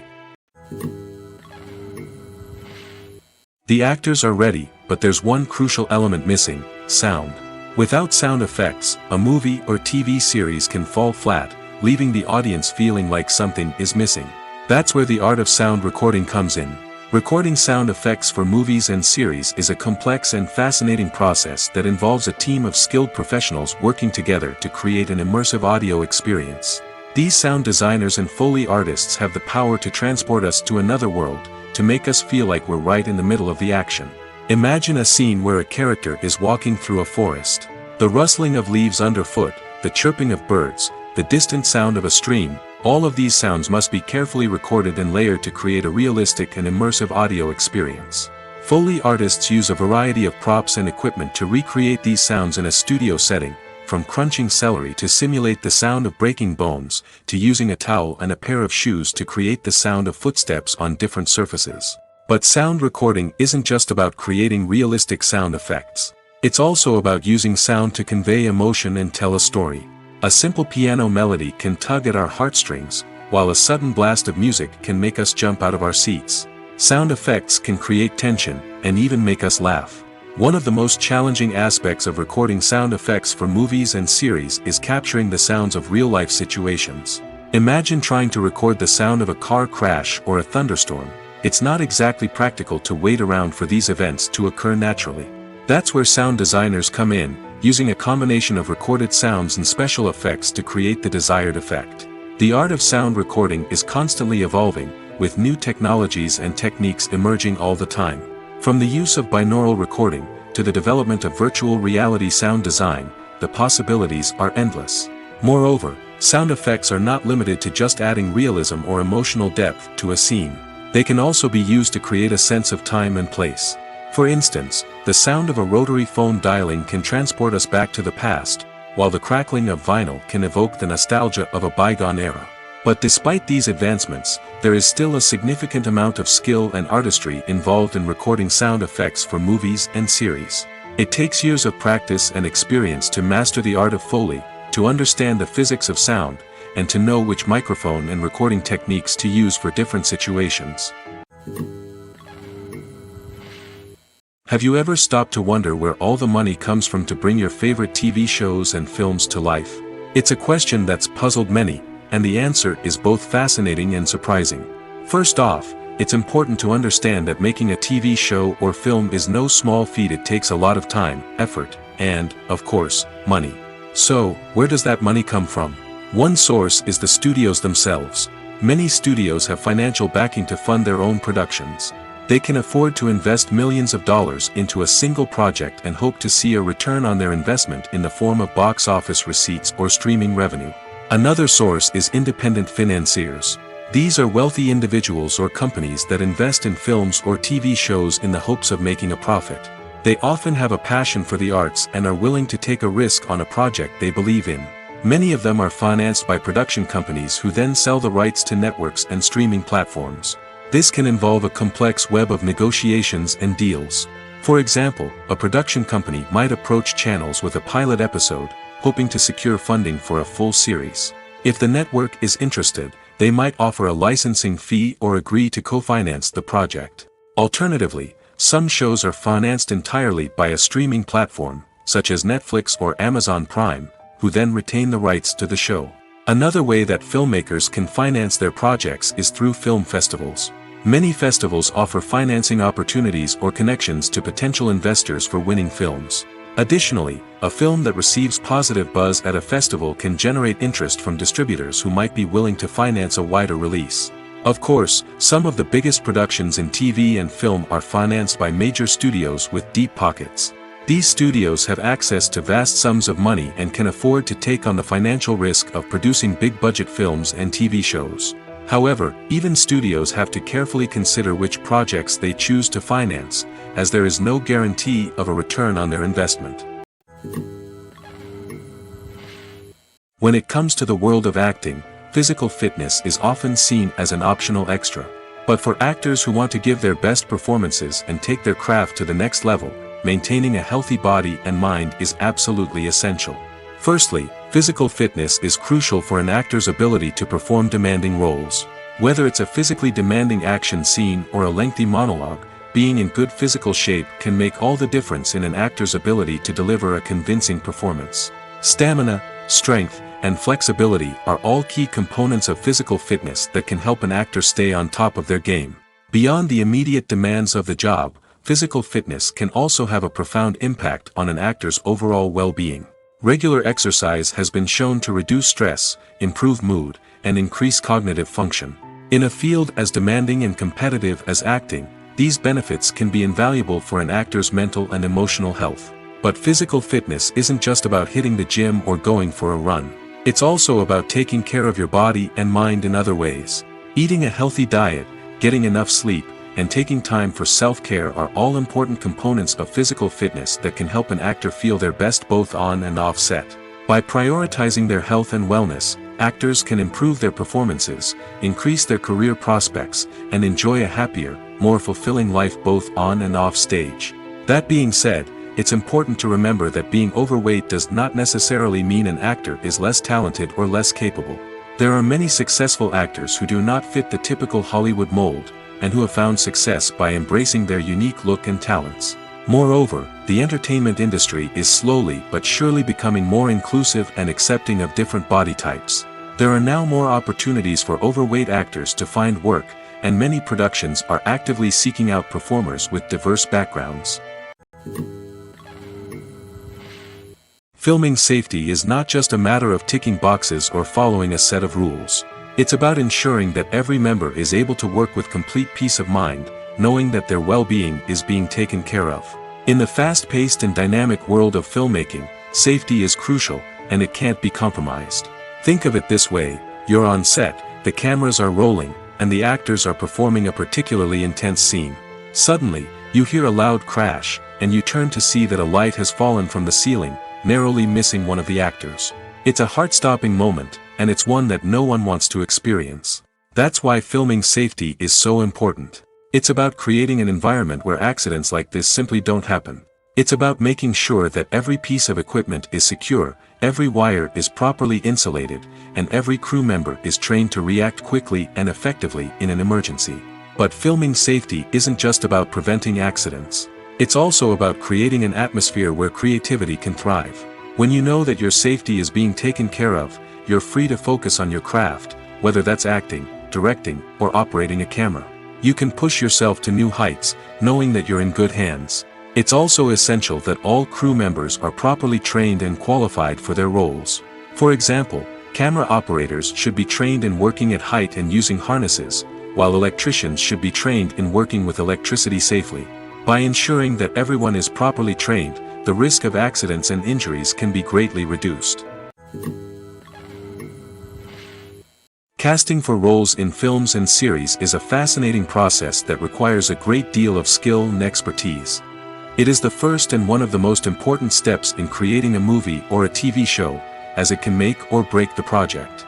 The actors are ready, but there's one crucial element missing: sound. Without sound effects, a movie or TV series can fall flat, leaving the audience feeling like something is missing. That's where the art of sound recording comes in. Recording sound effects for movies and series is a complex and fascinating process that involves a team of skilled professionals working together to create an immersive audio experience. These sound designers and Foley artists have the power to transport us to another world, to make us feel like we're right in the middle of the action. Imagine a scene where a character is walking through a forest. The rustling of leaves underfoot, the chirping of birds, the distant sound of a stream, all of these sounds must be carefully recorded and layered to create a realistic and immersive audio experience. Foley artists use a variety of props and equipment to recreate these sounds in a studio setting, from crunching celery to simulate the sound of breaking bones, to using a towel and a pair of shoes to create the sound of footsteps on different surfaces. But sound recording isn't just about creating realistic sound effects. It's also about using sound to convey emotion and tell a story. A simple piano melody can tug at our heartstrings, while a sudden blast of music can make us jump out of our seats. Sound effects can create tension, and even make us laugh. One of the most challenging aspects of recording sound effects for movies and series is capturing the sounds of real-life situations. Imagine trying to record the sound of a car crash or a thunderstorm. It's not exactly practical to wait around for these events to occur naturally. That's where sound designers come in, using a combination of recorded sounds and special effects to create the desired effect. The art of sound recording is constantly evolving, with new technologies and techniques emerging all the time. From the use of binaural recording, to the development of virtual reality sound design, the possibilities are endless. Moreover, sound effects are not limited to just adding realism or emotional depth to a scene. They can also be used to create a sense of time and place. For instance, the sound of a rotary phone dialing can transport us back to the past, while the crackling of vinyl can evoke the nostalgia of a bygone era. But despite these advancements, there is still a significant amount of skill and artistry involved in recording sound effects for movies and series. It takes years of practice and experience to master the art of Foley, to understand the physics of sound, and to know which microphone and recording techniques to use for different situations. Have you ever stopped to wonder where all the money comes from to bring your favorite TV shows and films to life? It's a question that's puzzled many, and the answer is both fascinating and surprising. First off, it's important to understand that making a TV show or film is no small feat. It takes a lot of time, effort, and, of course, money. So, where does that money come from? One source is the studios themselves. Many studios have financial backing to fund their own productions. They can afford to invest millions of dollars into a single project and hope to see a return on their investment in the form of box office receipts or streaming revenue. Another source is independent financiers. These are wealthy individuals or companies that invest in films or TV shows in the hopes of making a profit. They often have a passion for the arts and are willing to take a risk on a project they believe in. Many of them are financed by production companies who then sell the rights to networks and streaming platforms. This can involve a complex web of negotiations and deals. For example, a production company might approach channels with a pilot episode, hoping to secure funding for a full series. If the network is interested, they might offer a licensing fee or agree to co-finance the project. Alternatively, some shows are financed entirely by a streaming platform, such as Netflix or Amazon Prime, who then retain the rights to the show. Another way that filmmakers can finance their projects is through film festivals. Many festivals offer financing opportunities or connections to potential investors for winning films. Additionally, a film that receives positive buzz at a festival can generate interest from distributors who might be willing to finance a wider release. Of course, some of the biggest productions in TV and film are financed by major studios with deep pockets. These studios have access to vast sums of money and can afford to take on the financial risk of producing big-budget films and TV shows. However, even studios have to carefully consider which projects they choose to finance, as there is no guarantee of a return on their investment. When it comes to the world of acting, physical fitness is often seen as an optional extra. But for actors who want to give their best performances and take their craft to the next level, maintaining a healthy body and mind is absolutely essential. Firstly, physical fitness is crucial for an actor's ability to perform demanding roles. Whether it's a physically demanding action scene or a lengthy monologue, being in good physical shape can make all the difference in an actor's ability to deliver a convincing performance. Stamina, strength, and flexibility are all key components of physical fitness that can help an actor stay on top of their game. Beyond the immediate demands of the job, physical fitness can also have a profound impact on an actor's overall well-being. Regular exercise has been shown to reduce stress, improve mood, and increase cognitive function. In a field as demanding and competitive as acting, these benefits can be invaluable for an actor's mental and emotional health. But physical fitness isn't just about hitting the gym or going for a run. It's also about taking care of your body and mind in other ways. Eating a healthy diet, getting enough sleep, and taking time for self-care are all important components of physical fitness that can help an actor feel their best both on and off set. By prioritizing their health and wellness, actors can improve their performances, increase their career prospects, and enjoy a happier, more fulfilling life both on and off stage. That being said, it's important to remember that being overweight does not necessarily mean an actor is less talented or less capable. There are many successful actors who do not fit the typical Hollywood mold, and who have found success by embracing their unique look and talents. Moreover, the entertainment industry is slowly but surely becoming more inclusive and accepting of different body types. There are now more opportunities for overweight actors to find work, and many productions are actively seeking out performers with diverse backgrounds. Filming safety is not just a matter of ticking boxes or following a set of rules. It's about ensuring that every member is able to work with complete peace of mind, knowing that their well-being is being taken care of. In the fast-paced and dynamic world of filmmaking, safety is crucial, and it can't be compromised. Think of it this way: you're on set, the cameras are rolling, and the actors are performing a particularly intense scene. Suddenly, you hear a loud crash, and you turn to see that a light has fallen from the ceiling, narrowly missing one of the actors. It's a heart-stopping moment, and it's one that no one wants to experience. That's why filming safety is so important. It's about creating an environment where accidents like this simply don't happen. It's about making sure that every piece of equipment is secure, every wire is properly insulated, and every crew member is trained to react quickly and effectively in an emergency. But filming safety isn't just about preventing accidents. It's also about creating an atmosphere where creativity can thrive. When you know that your safety is being taken care of, you're free to focus on your craft, whether that's acting, directing, or operating a camera. You can push yourself to new heights, knowing that you're in good hands. It's also essential that all crew members are properly trained and qualified for their roles. For example, camera operators should be trained in working at height and using harnesses, while electricians should be trained in working with electricity safely. By ensuring that everyone is properly trained, the risk of accidents and injuries can be greatly reduced. Casting for roles in films and series is a fascinating process that requires a great deal of skill and expertise. It is the first and one of the most important steps in creating a movie or a TV show, as it can make or break the project.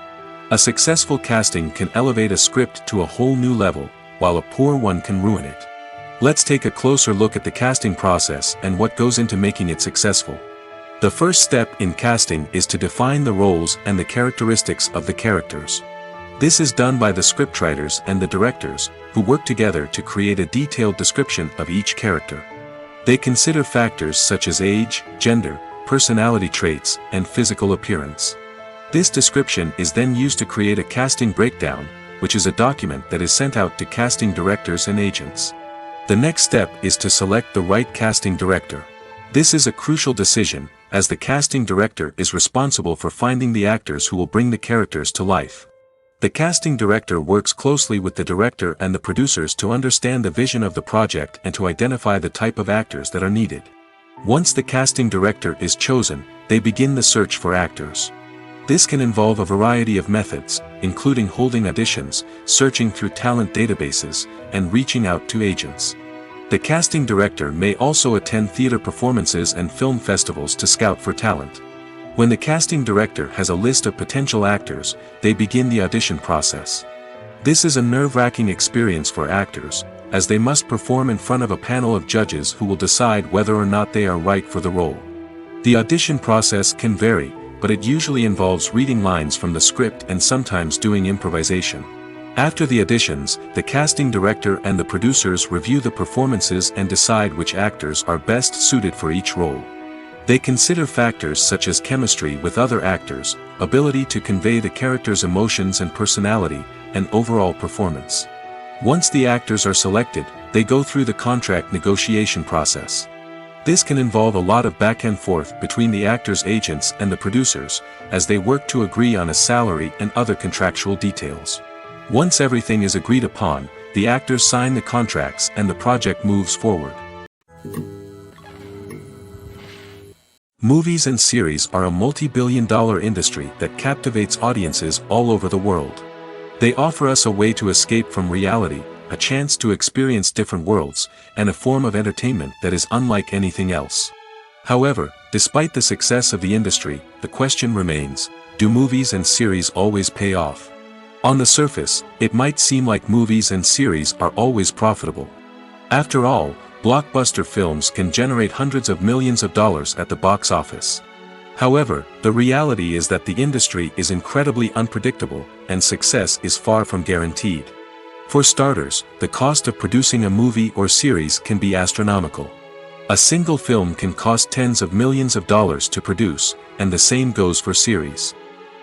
A successful casting can elevate a script to a whole new level, while a poor one can ruin it. Let's take a closer look at the casting process and what goes into making it successful. The first step in casting is to define the roles and the characteristics of the characters. This is done by the scriptwriters and the directors, who work together to create a detailed description of each character. They consider factors such as age, gender, personality traits, and physical appearance. This description is then used to create a casting breakdown, which is a document that is sent out to casting directors and agents. The next step is to select the right casting director. This is a crucial decision, as the casting director is responsible for finding the actors who will bring the characters to life. The casting director works closely with the director and the producers to understand the vision of the project and to identify the type of actors that are needed. Once the casting director is chosen, they begin the search for actors. This can involve a variety of methods, including holding auditions, searching through talent databases, and reaching out to agents. The casting director may also attend theater performances and film festivals to scout for talent. When the casting director has a list of potential actors, they begin the audition process. This is a nerve-wracking experience for actors, as they must perform in front of a panel of judges who will decide whether or not they are right for the role. The audition process can vary, but it usually involves reading lines from the script and sometimes doing improvisation. After the auditions, the casting director and the producers review the performances and decide which actors are best suited for each role. They consider factors such as chemistry with other actors, ability to convey the character's emotions and personality, and overall performance. Once the actors are selected, they go through the contract negotiation process. This can involve a lot of back and forth between the actors' agents and the producers, as they work to agree on a salary and other contractual details. Once everything is agreed upon, the actors sign the contracts and the project moves forward. Movies and series are a multi-billion-dollar industry that captivates audiences all over the world. They offer us a way to escape from reality, a chance to experience different worlds, and a form of entertainment that is unlike anything else. However, despite the success of the industry, the question remains, do movies and series always pay off? On the surface, it might seem like movies and series are always profitable. After all, blockbuster films can generate hundreds of millions of dollars at the box office. However, the reality is that the industry is incredibly unpredictable, and success is far from guaranteed. For starters, the cost of producing a movie or series can be astronomical. A single film can cost tens of millions of dollars to produce, and the same goes for series.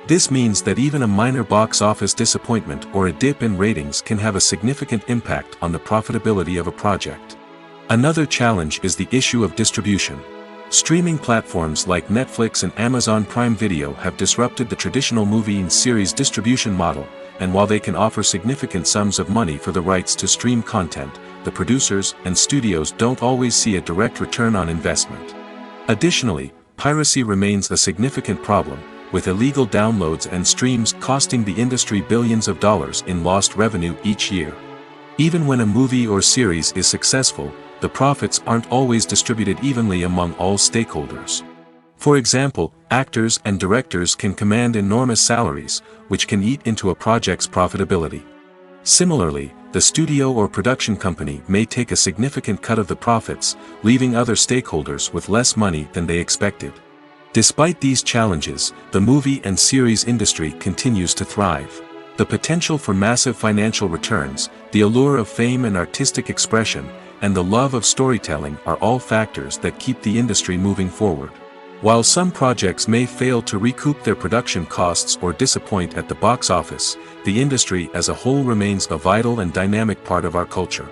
This means that even a minor box office disappointment or a dip in ratings can have a significant impact on the profitability of a project. Another challenge is the issue of distribution. Streaming platforms like Netflix and Amazon Prime Video have disrupted the traditional movie and series distribution model, and while they can offer significant sums of money for the rights to stream content, the producers and studios don't always see a direct return on investment. Additionally, piracy remains a significant problem, with illegal downloads and streams costing the industry billions of dollars in lost revenue each year. Even when a movie or series is successful, the profits aren't always distributed evenly among all stakeholders. For example, actors and directors can command enormous salaries, which can eat into a project's profitability. Similarly, the studio or production company may take a significant cut of the profits, leaving other stakeholders with less money than they expected. Despite these challenges, the movie and series industry continues to thrive. The potential for massive financial returns, the allure of fame and artistic expression, and the love of storytelling are all factors that keep the industry moving forward. While some projects may fail to recoup their production costs or disappoint at the box office, the industry as a whole remains a vital and dynamic part of our culture.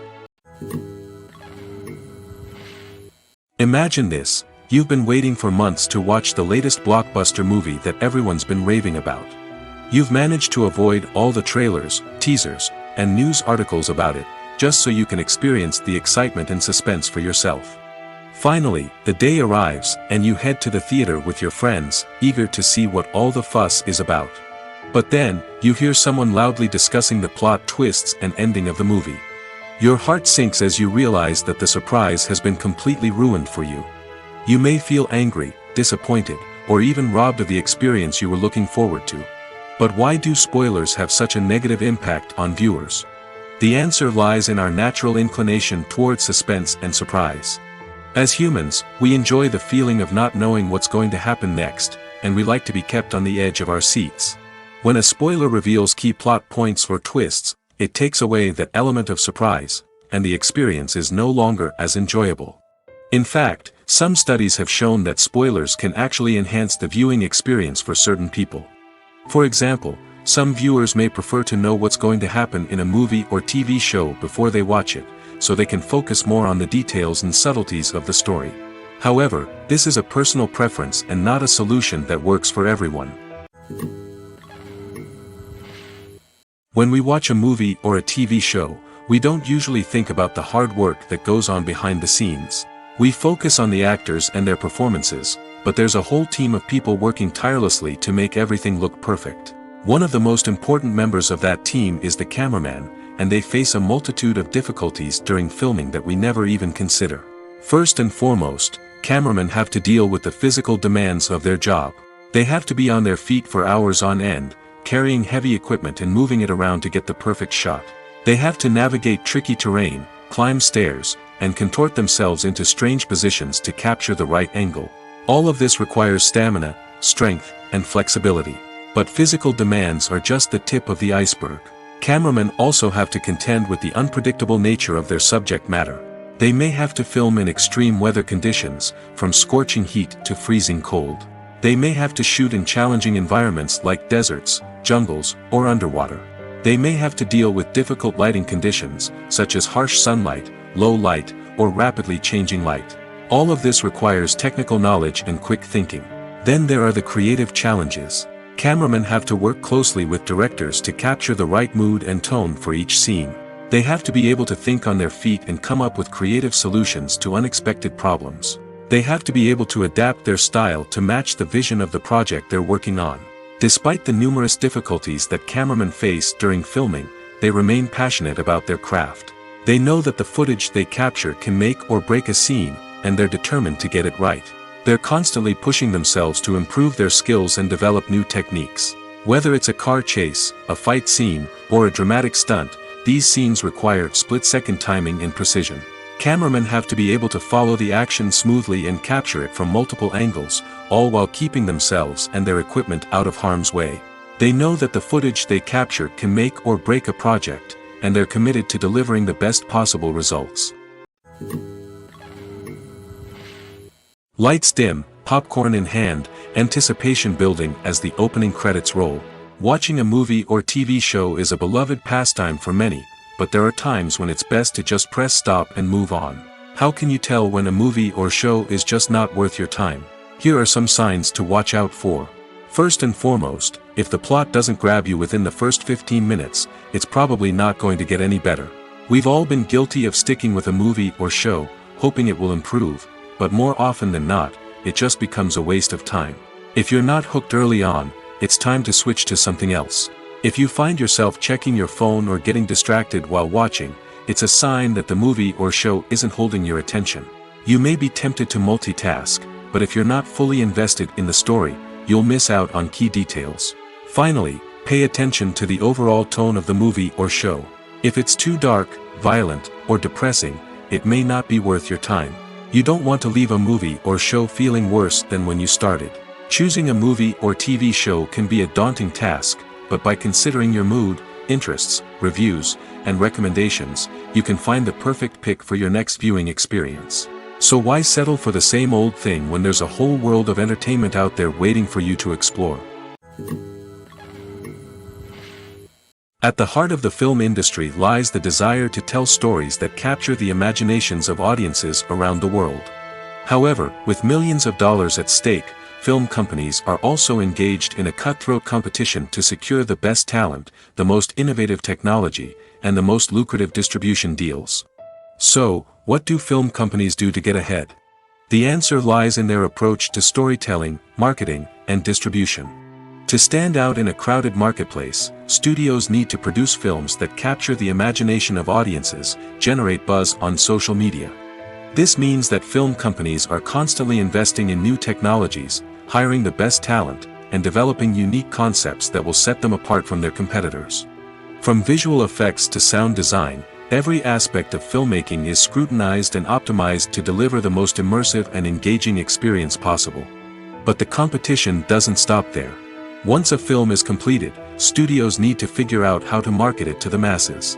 Imagine this. You've been waiting for months to watch the latest blockbuster movie that everyone's been raving about. You've managed to avoid all the trailers, teasers, and news articles about it, just so you can experience the excitement and suspense for yourself. Finally, the day arrives, and you head to the theater with your friends, eager to see what all the fuss is about. But then, you hear someone loudly discussing the plot twists and ending of the movie. Your heart sinks as you realize that the surprise has been completely ruined for you. You may feel angry, disappointed, or even robbed of the experience you were looking forward to. But why do spoilers have such a negative impact on viewers? The answer lies in our natural inclination toward suspense and surprise. As humans, we enjoy the feeling of not knowing what's going to happen next, and we like to be kept on the edge of our seats. When a spoiler reveals key plot points or twists, it takes away that element of surprise, and the experience is no longer as enjoyable. In fact, some studies have shown that spoilers can actually enhance the viewing experience for certain people. For example, some viewers may prefer to know what's going to happen in a movie or TV show before they watch it, so they can focus more on the details and subtleties of the story. However, this is a personal preference and not a solution that works for everyone. When we watch a movie or a TV show, we don't usually think about the hard work that goes on behind the scenes. We focus on the actors and their performances, but there's a whole team of people working tirelessly to make everything look perfect. One of the most important members of that team is the cameraman, and they face a multitude of difficulties during filming that we never even consider. First and foremost, cameramen have to deal with the physical demands of their job. They have to be on their feet for hours on end, carrying heavy equipment and moving it around to get the perfect shot. They have to navigate tricky terrain, climb stairs, and contort themselves into strange positions to capture the right angle. All of this requires stamina, strength, and flexibility. But physical demands are just the tip of the iceberg. Cameramen also have to contend with the unpredictable nature of their subject matter. They may have to film in extreme weather conditions, from scorching heat to freezing cold. They may have to shoot in challenging environments like deserts, jungles, or underwater. They may have to deal with difficult lighting conditions, such as harsh sunlight, low light, or rapidly changing light. All of this requires technical knowledge and quick thinking. Then there are the creative challenges. Cameramen have to work closely with directors to capture the right mood and tone for each scene. They have to be able to think on their feet and come up with creative solutions to unexpected problems. They have to be able to adapt their style to match the vision of the project they're working on. Despite the numerous difficulties that cameramen face during filming, they remain passionate about their craft. They know that the footage they capture can make or break a scene, and they're determined to get it right. They're constantly pushing themselves to improve their skills and develop new techniques. Whether it's a car chase, a fight scene, or a dramatic stunt, these scenes require split-second timing and precision. Cameramen have to be able to follow the action smoothly and capture it from multiple angles, all while keeping themselves and their equipment out of harm's way. They know that the footage they capture can make or break a project, and they're committed to delivering the best possible results. Lights dim, popcorn in hand, anticipation building as the opening credits roll. Watching a movie or TV show is a beloved pastime for many, but there are times when it's best to just press stop and move on. How can you tell when a movie or show is just not worth your time? Here are some signs to watch out for. First and foremost, if the plot doesn't grab you within the first 15 minutes, it's probably not going to get any better. We've all been guilty of sticking with a movie or show, hoping it will improve, but more often than not, it just becomes a waste of time. If you're not hooked early on, it's time to switch to something else. If you find yourself checking your phone or getting distracted while watching, it's a sign that the movie or show isn't holding your attention. You may be tempted to multitask, but if you're not fully invested in the story, you'll miss out on key details. Finally, pay attention to the overall tone of the movie or show. If it's too dark, violent, or depressing, it may not be worth your time. You don't want to leave a movie or show feeling worse than when you started. Choosing a movie or TV show can be a daunting task, but by considering your mood, interests, reviews, and recommendations, you can find the perfect pick for your next viewing experience. So why settle for the same old thing when there's a whole world of entertainment out there waiting for you to explore? At the heart of the film industry lies the desire to tell stories that capture the imaginations of audiences around the world. However, with millions of dollars at stake, film companies are also engaged in a cutthroat competition to secure the best talent, the most innovative technology, and the most lucrative distribution deals. So, what do film companies do to get ahead? The answer lies in their approach to storytelling, marketing, and distribution. To stand out in a crowded marketplace, studios need to produce films that capture the imagination of audiences, generate buzz on social media. This means that film companies are constantly investing in new technologies, hiring the best talent, and developing unique concepts that will set them apart from their competitors. From visual effects to sound design, every aspect of filmmaking is scrutinized and optimized to deliver the most immersive and engaging experience possible. But the competition doesn't stop there. Once a film is completed, studios need to figure out how to market it to the masses.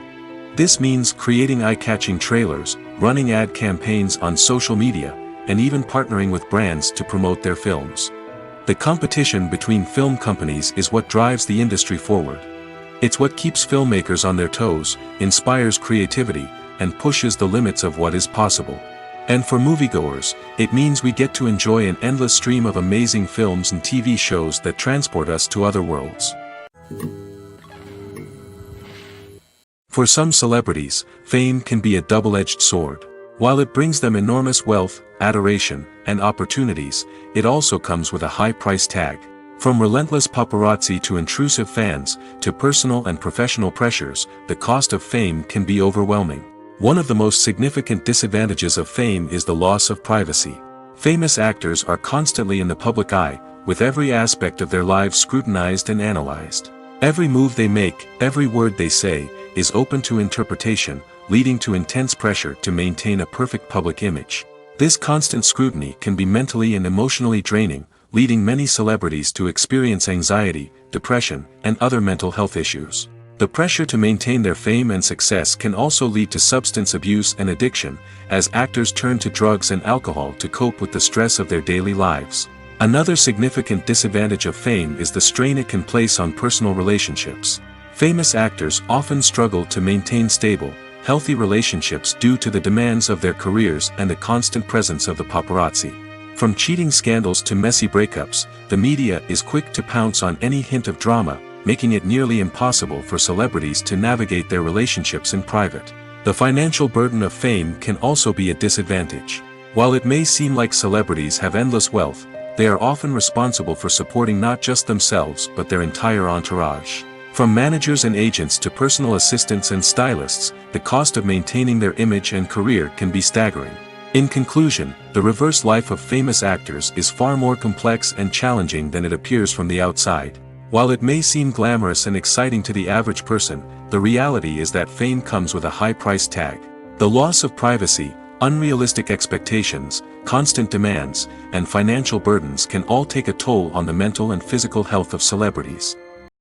This means creating eye-catching trailers, running ad campaigns on social media, and even partnering with brands to promote their films. The competition between film companies is what drives the industry forward. It's what keeps filmmakers on their toes, inspires creativity, and pushes the limits of what is possible. And for moviegoers, it means we get to enjoy an endless stream of amazing films and TV shows that transport us to other worlds. For some celebrities, fame can be a double-edged sword. While it brings them enormous wealth, adoration, and opportunities, it also comes with a high price tag. From relentless paparazzi to intrusive fans, to personal and professional pressures, the cost of fame can be overwhelming. One of the most significant disadvantages of fame is the loss of privacy. Famous actors are constantly in the public eye, with every aspect of their lives scrutinized and analyzed. Every move they make, every word they say, is open to interpretation, leading to intense pressure to maintain a perfect public image. This constant scrutiny can be mentally and emotionally draining, leading many celebrities to experience anxiety, depression, and other mental health issues. The pressure to maintain their fame and success can also lead to substance abuse and addiction, as actors turn to drugs and alcohol to cope with the stress of their daily lives. Another significant disadvantage of fame is the strain it can place on personal relationships. Famous actors often struggle to maintain stable, healthy relationships due to the demands of their careers and the constant presence of the paparazzi. From cheating scandals to messy breakups, the media is quick to pounce on any hint of drama, making it nearly impossible for celebrities to navigate their relationships in private. The financial burden of fame can also be a disadvantage. While it may seem like celebrities have endless wealth, they are often responsible for supporting not just themselves but their entire entourage. From managers and agents to personal assistants and stylists, the cost of maintaining their image and career can be staggering. In conclusion, the reverse life of famous actors is far more complex and challenging than it appears from the outside. While it may seem glamorous and exciting to the average person, the reality is that fame comes with a high price tag. The loss of privacy, unrealistic expectations, constant demands, and financial burdens can all take a toll on the mental and physical health of celebrities.